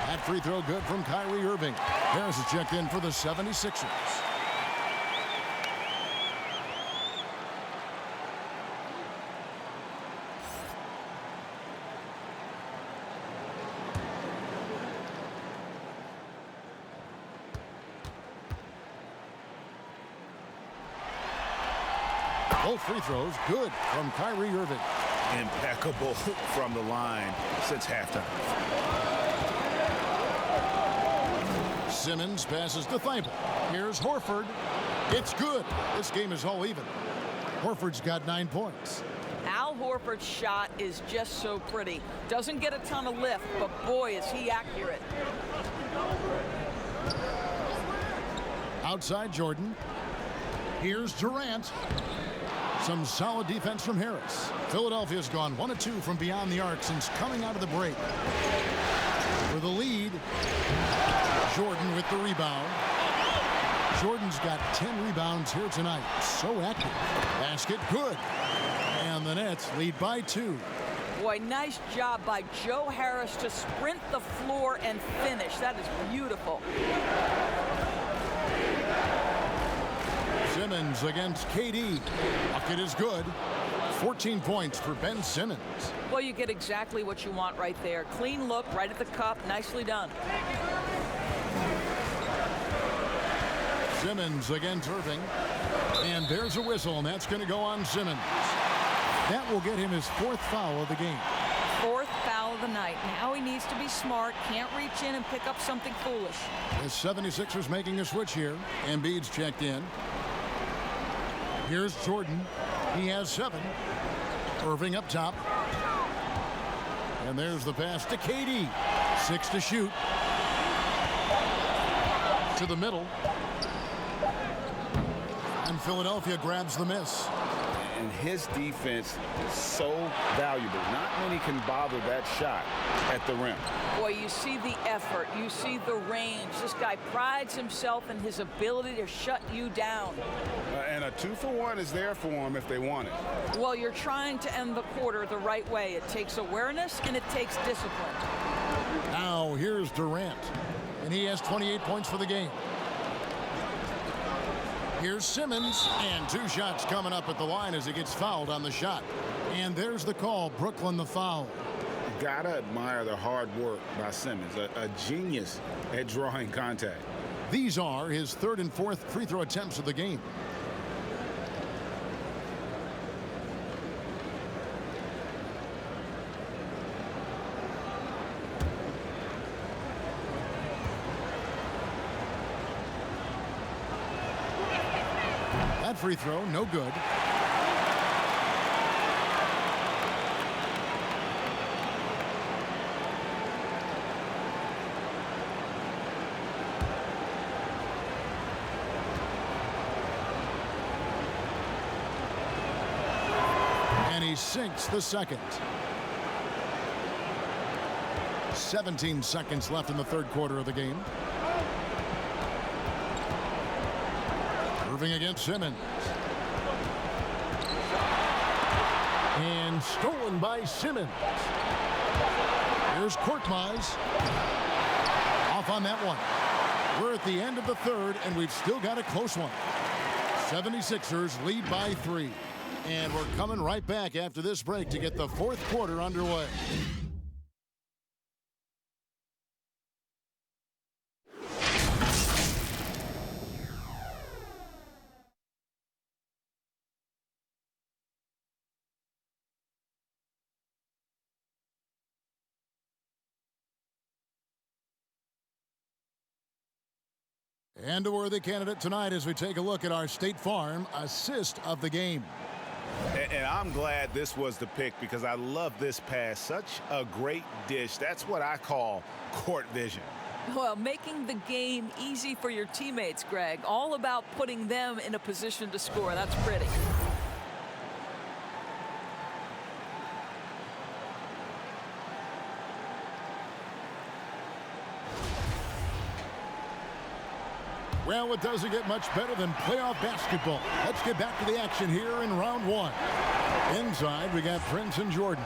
That free throw good from Kyrie Irving. Harris is checked in for the 76ers. Both free throws good from Kyrie Irving. Impeccable from the line since halftime. Simmons passes to Thibault. Here's Horford. It's good. This game is all even. Horford's got 9 points. Al Horford's shot is just so pretty. Doesn't get a ton of lift, but boy, is he accurate. Outside Jordan. Here's Durant. Some solid defense from Harris. Philadelphia's gone 1 of 2 from beyond the arc since coming out of the break. For the lead, Jordan with the rebound. Jordan's got 10 rebounds here tonight. So active. Basket good. And the Nets lead by 2. Boy, nice job by Joe Harris to sprint the floor and finish. That is beautiful. Simmons against KD. Bucket is good. 14 points for Ben Simmons. Well, you get exactly what you want right there. Clean look, right at the cup. Nicely done. Simmons against Irving. And there's a whistle, and that's going to go on Simmons. That will get him his 4th foul of the game. 4th foul of the night. Now he needs to be smart. Can't reach in and pick up something foolish. The 76ers making a switch here. Embiid's checked in. Here's Jordan. He has 7. Irving up top. And there's the pass to KD. 6 to shoot. To the middle. And Philadelphia grabs the miss. And his defense is so valuable. Not many can bother that shot at the rim. Boy, you see the effort. You see the range. This guy prides himself in his ability to shut you down. And a 2-for-1 is there for him if they want it. Well, you're trying to end the quarter the right way. It takes awareness and it takes discipline. Now here's Durant. And he has 28 points for the game. Here's Simmons, and 2 shots coming up at the line as he gets fouled on the shot. And there's the call. Brooklyn the foul. Gotta admire the hard work by Simmons, a genius at drawing contact. These are his 3rd and 4th free throw attempts of the game. That free throw, no good. And he sinks the second. 17 seconds left in the 3rd quarter of the game. Irving against Simmons. And stolen by Simmons. Here's Korkmaz. Off on that one. We're at the end of the 3rd, and we've still got a close one. 76ers lead by 3. And we're coming right back after this break to get the 4th quarter underway. And a worthy candidate tonight as we take a look at our State Farm assist of the game. And I'm glad this was the pick because I love this pass. Such a great dish. That's what I call court vision. Well, making the game easy for your teammates, Greg. All about putting them in a position to score. That's pretty. Well, it doesn't get much better than playoff basketball. Let's get back to the action here in round 1. Inside, we got Prince and Jordan.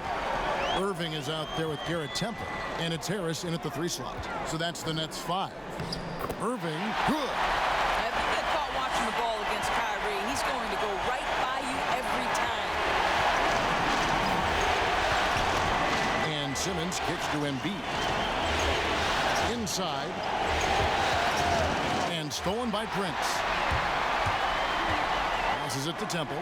Irving is out there with Garrett Temple, and it's Harris in at the 3 slot. So that's the Nets 5. Irving, good. If you get caught watching the ball against Kyrie, he's going to go right by you every time. And Simmons kicks to Embiid. Inside. And stolen by Prince. Passes it to Temple.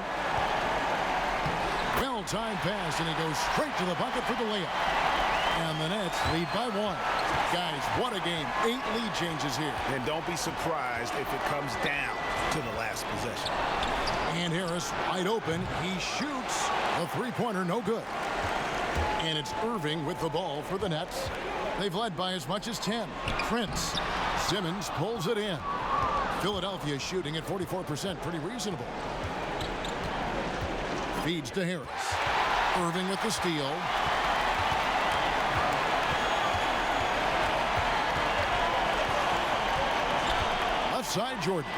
Well-timed pass, and he goes straight to the bucket for the layup. And the Nets lead by 1. Guys, what a game. 8 lead changes here. And don't be surprised if it comes down to the last possession. And Harris wide open. He shoots a 3-pointer, no good. And it's Irving with the ball for the Nets. They've led by as much as 10. Prince. Simmons pulls it in. Philadelphia shooting at 44%, pretty reasonable. Feeds to Harris. Irving with the steal. Left side, Jordan.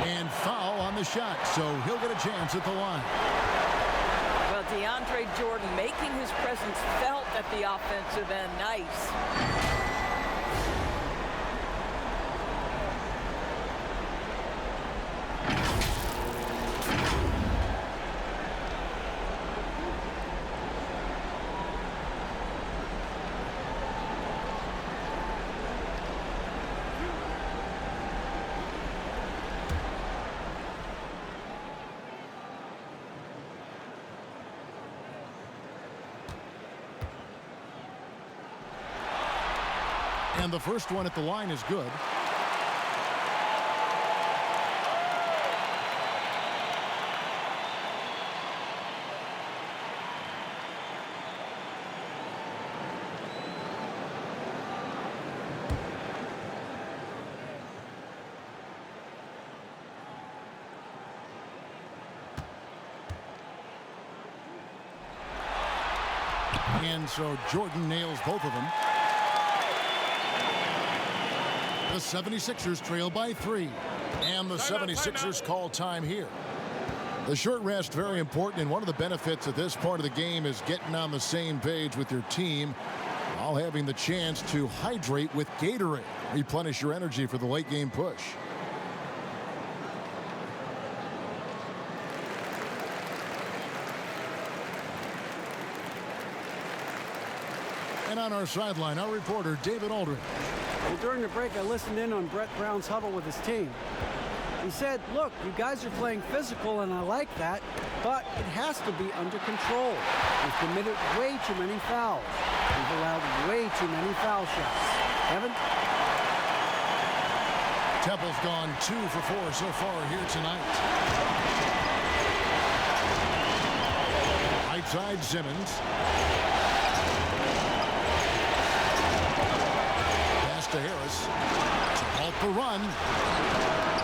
And foul on the shot, so he'll get a chance at the line. Well, DeAndre Jordan making his presence felt at the offensive end. Nice. And the first one at the line is good. And so Jordan nails both of them. The 76ers trail by 3. And the 76ers call time here. The short rest very important, and one of the benefits of this part of the game is getting on the same page with your team while having the chance to hydrate with Gatorade. Replenish your energy for the late game push. And on our sideline, our reporter, David Aldridge. Well, during the break, I listened in on Brett Brown's huddle with his team. He said, look, you guys are playing physical, and I like that, but it has to be under control. We've committed way too many fouls. We've allowed way too many foul shots. Evan? Temple's gone 2 for 4 so far here tonight. Right side, Simmons. To Harris to halt the run,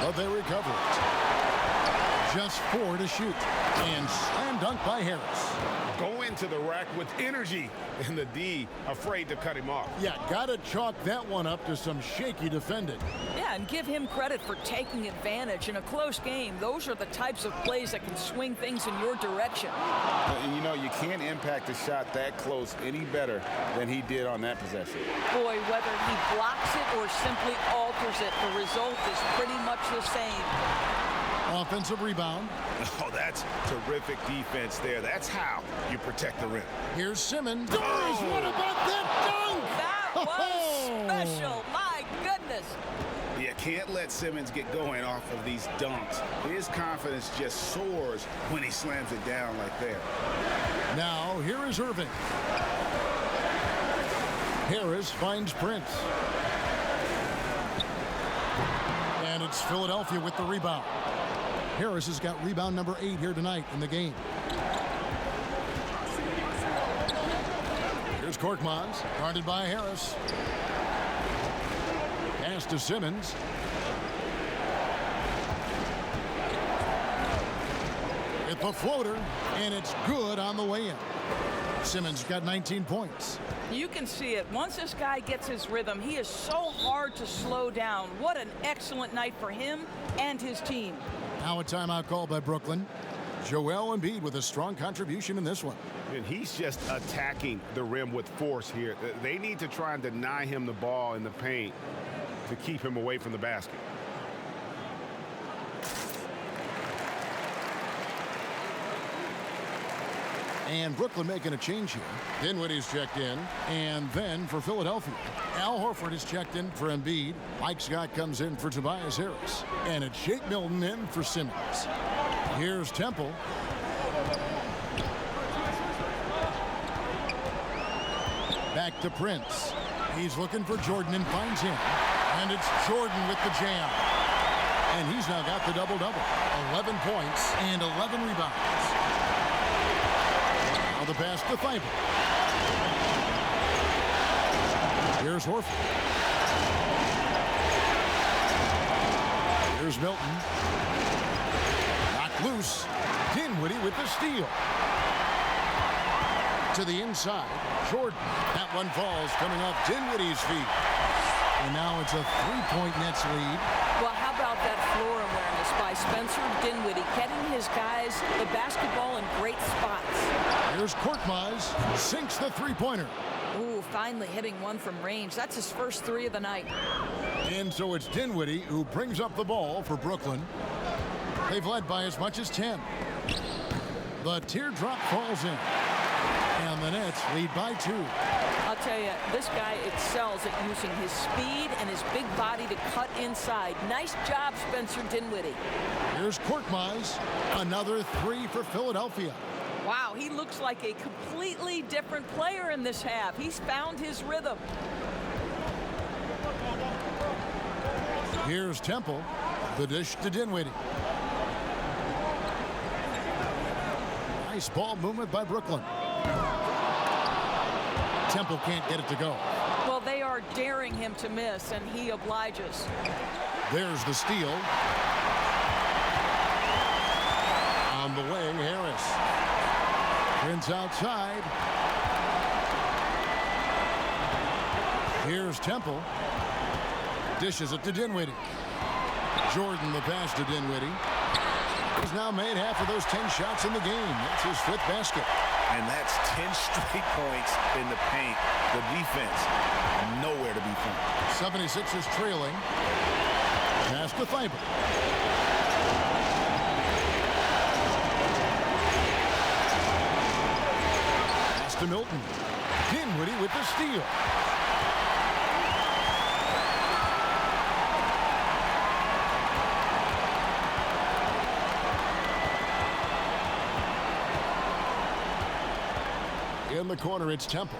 but they recover it. Just 4 to shoot, and slam dunk by Harris. Go into the rack with energy, and the D afraid to cut him off. Yeah, gotta chalk that one up to some shaky defending. Yeah, and give him credit for taking advantage in a close game. Those are the types of plays that can swing things in your direction. And you know, you can't impact a shot that close any better than he did on that possession. Boy, whether he blocks it or simply alters it, the result is pretty much the same. Offensive rebound. Oh, that's terrific defense there. That's how you protect the rim. Here's Simmons. Doris, what about that dunk? That was special. My goodness. You can't let Simmons get going off of these dunks. His confidence just soars when he slams it down like that. Now, here is Irving. Harris finds Prince. And it's Philadelphia with the rebound. Harris has got rebound number 8 here tonight in the game. Here's Korkmaz, guarded by Harris. Pass to Simmons. With the floater, and it's good on the way in. Simmons got 19 points. You can see it. Once this guy gets his rhythm, he is so hard to slow down. What an excellent night for him and his team. Now a timeout call by Brooklyn. Joel Embiid with a strong contribution in this one. And he's just attacking the rim with force here. They need to try and deny him the ball in the paint to keep him away from the basket. And Brooklyn making a change here. Dinwiddie's checked in. And then for Philadelphia, Al Horford is checked in for Embiid. Mike Scott comes in for Tobias Harris. And it's Shake Milton in for Simmons. Here's Temple. Back to Prince. He's looking for Jordan and finds him. And it's Jordan with the jam. And he's now got the double-double. 11 points and 11 rebounds. Now the pass to Thibault. Here's Horford. Here's Milton. Knocked loose. Dinwiddie with the steal. To the inside. Jordan. That one falls coming off Dinwiddie's feet. And now it's a 3-point Nets lead. Well, how about that floor awareness by Spencer Dinwiddie, getting his guys the basketball in great spots. Here's Korkmaz. Sinks the three-pointer. Ooh, finally hitting one from range. That's his first 3 of the night. And so it's Dinwiddie who brings up the ball for Brooklyn. They've led by as much as 10. The teardrop falls in. And the Nets lead by 2. I'll tell you, this guy excels at using his speed and his big body to cut inside. Nice job, Spencer Dinwiddie. Here's Korkmaz. Another 3 for Philadelphia. Wow, he looks like a completely different player in this half. He's found his rhythm. Here's Temple. The dish to Dinwiddie. Nice ball movement by Brooklyn. Temple can't get it to go. Well, they are daring him to miss, and he obliges. There's the steal. On the wing, Harris. Prince outside. Here's Temple. Dishes it to Dinwiddie. Jordan the pass to Dinwiddie. He's now made half of those 10 shots in the game. That's his 5th basket. And that's 10 straight points in the paint. The defense, nowhere to be found. 76ers trailing. Pass to Thibault. Pass to Milton. Dinwiddie with the steal. In the corner, it's Temple.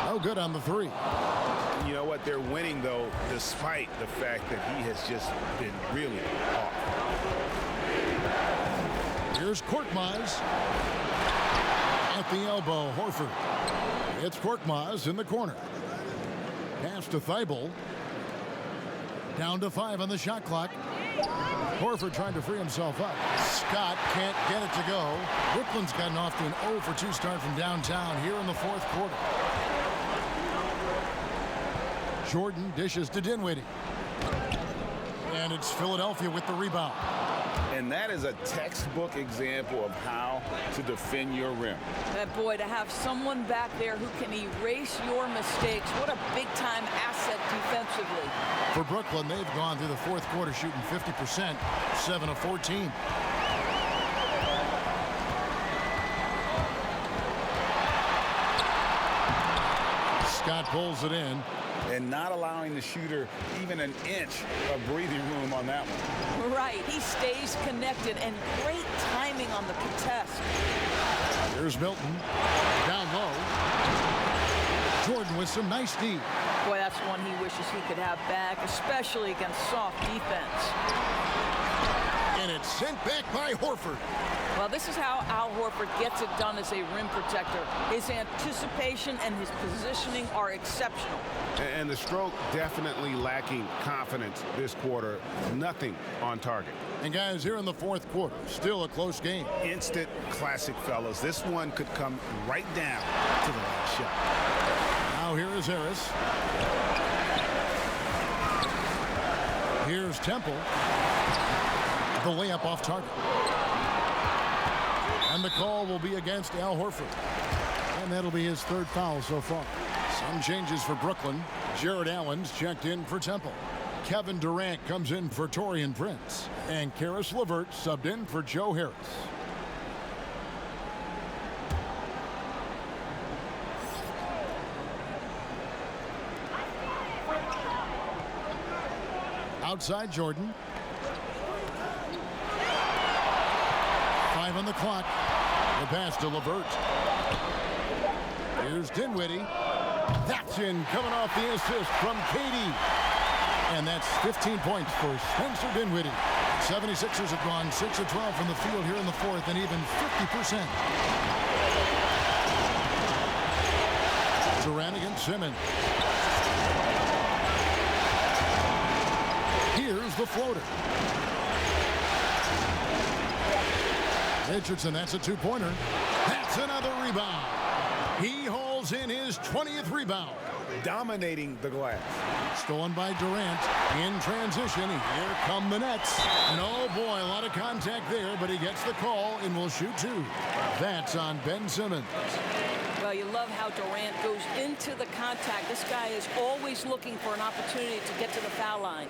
No good on the 3. You know what? They're winning, though, despite the fact that he has just been really off. Here's Korkmaz. At the elbow, Horford. It's Korkmaz in the corner. Pass to Thibault. Down to 5 on the shot clock. Horford trying to free himself up. Scott can't get it to go. Brooklyn's gotten off to an 0 for 2 start from downtown here in the 4th quarter. Jordan dishes to Dinwiddie. And it's Philadelphia with the rebound. And that is a textbook example of how to defend your rim. That boy, to have someone back there who can erase your mistakes, what a big-time asset defensively. For Brooklyn, they've gone through the 4th quarter shooting 50%, 7 of 14. Scott pulls it in. And not allowing the shooter even an inch of breathing room on that one. Right, he stays connected, and great timing on the contest. Here's Milton. Down low. Jordan with some nice D. Boy, that's one he wishes he could have back, especially against soft defense. And it's sent back by Horford. Well, this is how Al Horford gets it done as a rim protector. His anticipation and his positioning are exceptional. And the stroke definitely lacking confidence this quarter. Nothing on target. And guys, here in the 4th quarter, still a close game. Instant classic, fellas. This one could come right down to the last shot. Now here is Harris. Here's Temple. The layup off target. And the call will be against Al Horford. And that'll be his 3rd foul so far. Some changes for Brooklyn. Jared Allen's checked in for Temple. Kevin Durant comes in for Taurean Prince. And Karis LeVert subbed in for Joe Harris. Outside Jordan. 5 on the clock. The pass to LeVert. Here's Dinwiddie. That's in, coming off the assist from KD. And that's 15 points for Spencer Dinwiddie. 76ers have gone 6 of 12 from the field here in the 4th, and even 50%. Durant against Simmons. Here's the floater. Richardson, that's a 2-pointer. That's another rebound. He hauls in his 20th rebound. Dominating the glass. Stolen by Durant. In transition, here come the Nets. And oh boy, a lot of contact there, but he gets the call and will shoot 2. That's on Ben Simmons. Well, you love how Durant goes into the contact. This guy is always looking for an opportunity to get to the foul line.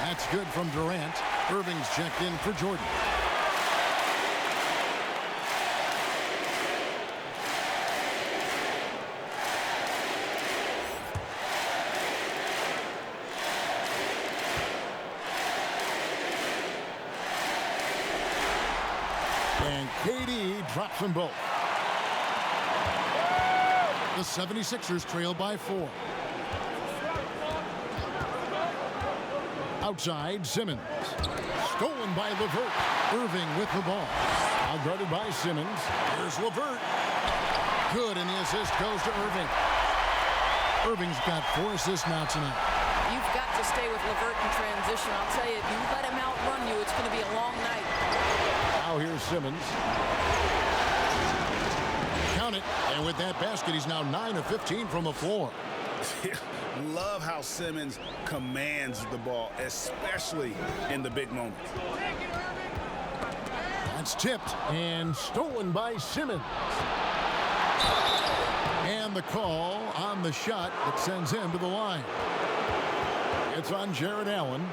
That's good from Durant. Irving's checked in for Jordan. KD drops them both. The 76ers trail by 4. Outside, Simmons. Stolen by LeVert. Irving with the ball. Now guarded by Simmons. Here's LeVert. Good, and the assist goes to Irving. Irving's got 4 assists now tonight. You've got to stay with LeVert in transition. I'll tell you, if you let him outrun you, it's going to be a long night. Now here's Simmons. Count it. And with that basket, he's now 9 of 15 from the floor. Love how Simmons commands the ball, especially in the big moments. That's tipped and stolen by Simmons. And the call on the shot that sends him to the line. It's on Jared Allen.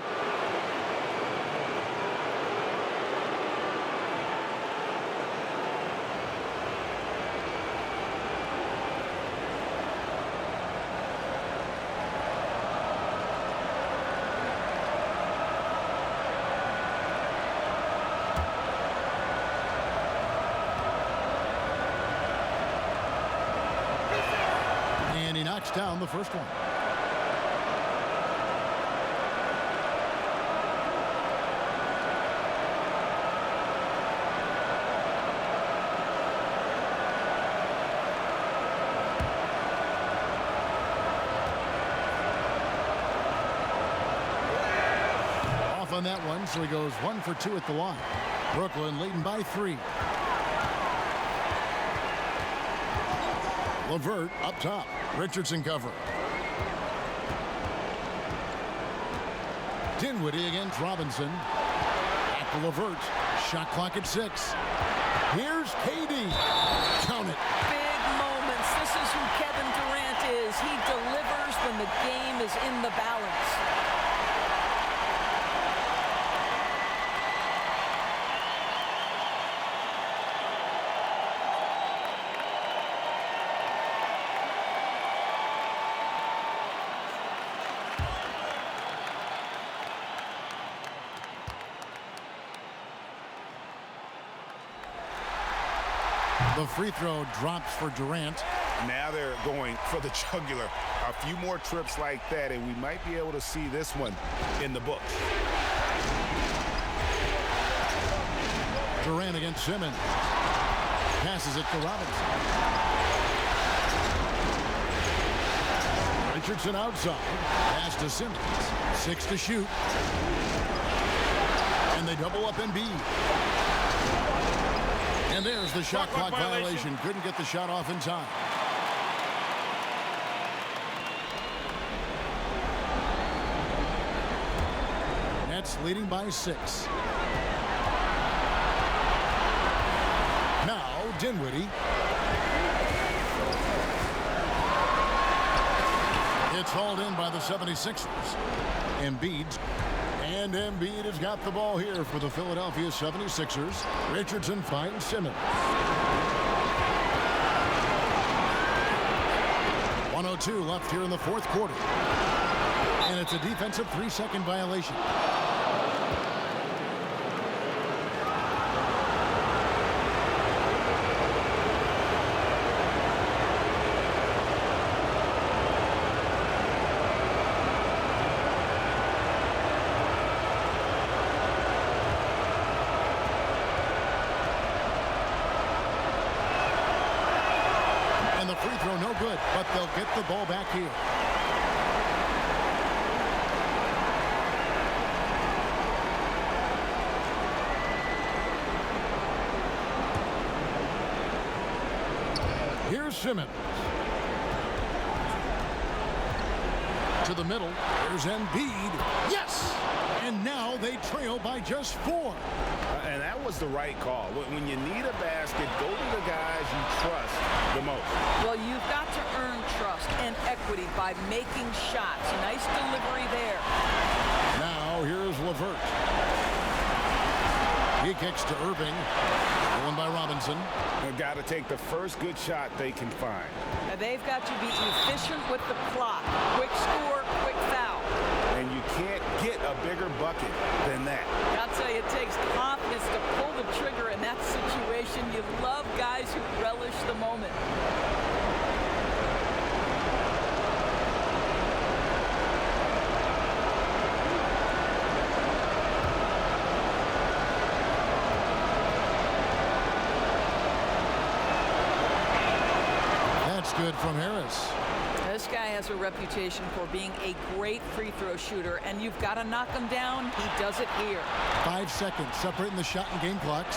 And he knocks down the first one. Off on that one, so he goes 1 for 2 at the line. Brooklyn leading by 3. LeVert up top. Richardson cover. Dinwiddie against Robinson. Back to LeVert. Shot clock at 6. Here's KD. Count it. Big moments. This is who Kevin Durant is. He delivers when the game is in the balance. The free throw drops for Durant. Now they're going for the jugular. A few more trips like that, and we might be able to see this one in the books. Durant against Simmons. Passes it to Robinson. Richardson outside. Pass to Simmons. 6 to shoot. And they double up Embiid. And there's the shot clock violation. Couldn't get the shot off in time. Nets leading by 6. Now Dinwiddie. It's hauled in by the 76ers. Embiid. And Embiid has got the ball here for the Philadelphia 76ers. Richardson finds Simmons. 1:02 left here in the fourth quarter. And it's a defensive 3-second violation. Free throw no good, but they'll get the ball back here. Here's Simmons. To the middle. There's Embiid. Yes! And now they trail by just 4. And that was the right call. When you need a basket, go to the guys you trust the most. Well, you've got to earn trust and equity by making shots. Nice delivery there. Now here's LeVert. He kicks to Irving. Going by Robinson. They've got to take the first good shot they can find. Now they've got to be efficient with the clock. Quick score, quick foul. and you can't get a bigger bucket than that. I'll tell you, it takes confidence to pull the trigger in that situation. You love guys who relish the moment. That's good from Harris. This guy has a reputation for being a great free throw shooter, and you've got to knock him down. He does it here. 5 seconds separating the shot and game clocks.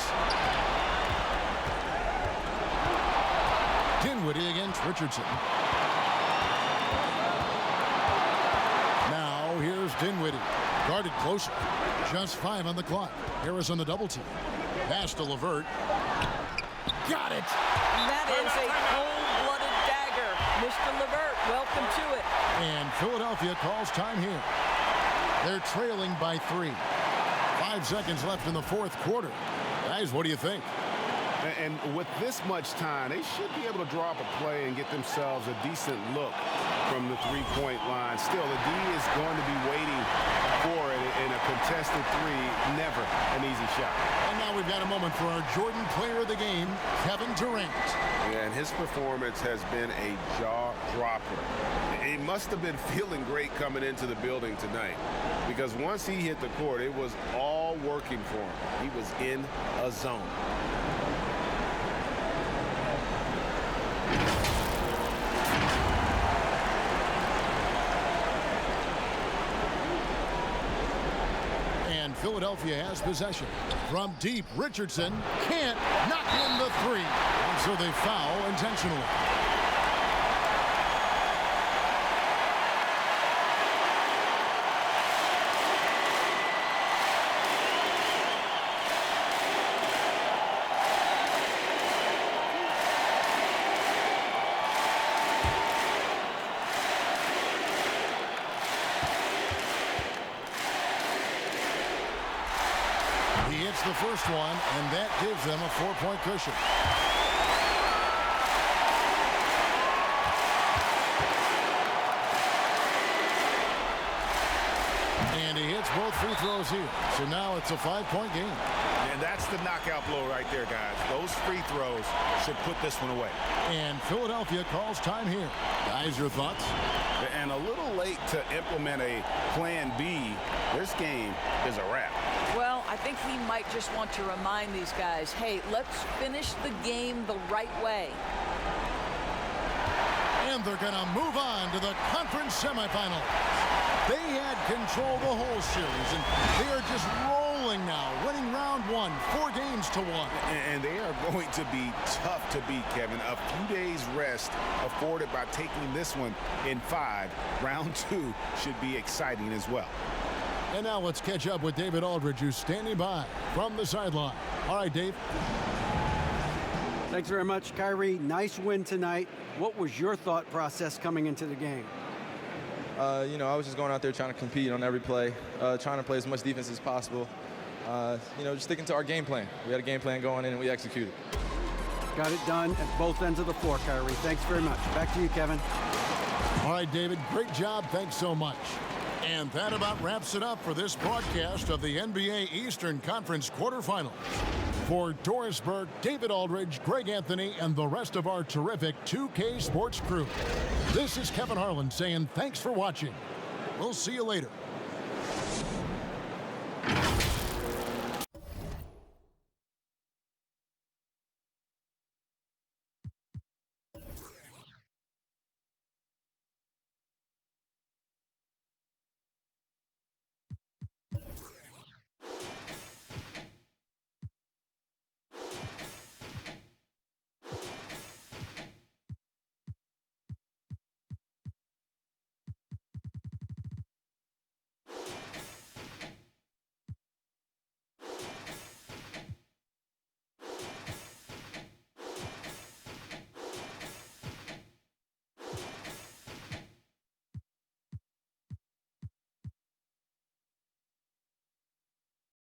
Dinwiddie against Richardson. Now here's Dinwiddie. Guarded closer. Just 5 on the clock. Harris on the double team. Pass to LeVert. Got it. That is a cold-blooded dagger. Mr. LeVert, welcome to it. And Philadelphia calls time here. They're trailing by 3. 5 seconds left in the fourth quarter. Guys, what do you think? And with this much time, they should be able to draw up a play and get themselves a decent look from the three-point line. Still, the D is going to be waiting for it in a contested three. Never an easy shot. And now we've got a moment for our Jordan player of the game, Kevin Durant. Yeah, and his performance has been a jaw-dropper. He must have been feeling great coming into the building tonight, because once he hit the court, it was all working for him. He was in a zone. Philadelphia has possession. From deep, Richardson can't knock in the 3. And so they foul intentionally. He hits the first one, and that gives them a 4-point cushion. And he hits both free throws here. So now it's a 5-point game. And that's the knockout blow right there, guys. Those free throws should put this one away. And Philadelphia calls time here. Guys, your thoughts? And a little late to implement a plan B. This game is a wrap. Well, I think he might just want to remind these guys, hey, let's finish the game the right way. And they're going to move on to the conference semifinals. They had control the whole series, and they are just rolling now, winning round 1, 4 games to 1. And they are going to be tough to beat, Kevin. A few days rest afforded by taking this one in 5. Round 2 should be exciting as well. And now let's catch up with David Aldridge, who's standing by from the sideline. All right, Dave. Thanks very much, Kyrie. Nice win tonight. What was your thought process coming into the game? I was just going out there trying to compete on every play, trying to play as much defense as possible. Just sticking to our game plan. We had a game plan going in, and we executed. Got it done at both ends of the floor, Kyrie. Thanks very much. Back to you, Kevin. All right, David, great job. Thanks so much. And that about wraps it up for this broadcast of the NBA Eastern Conference quarterfinals. For Doris Burke, David Aldridge, Greg Anthony, and the rest of our terrific 2K Sports crew, this is Kevin Harlan saying thanks for watching. We'll see you later.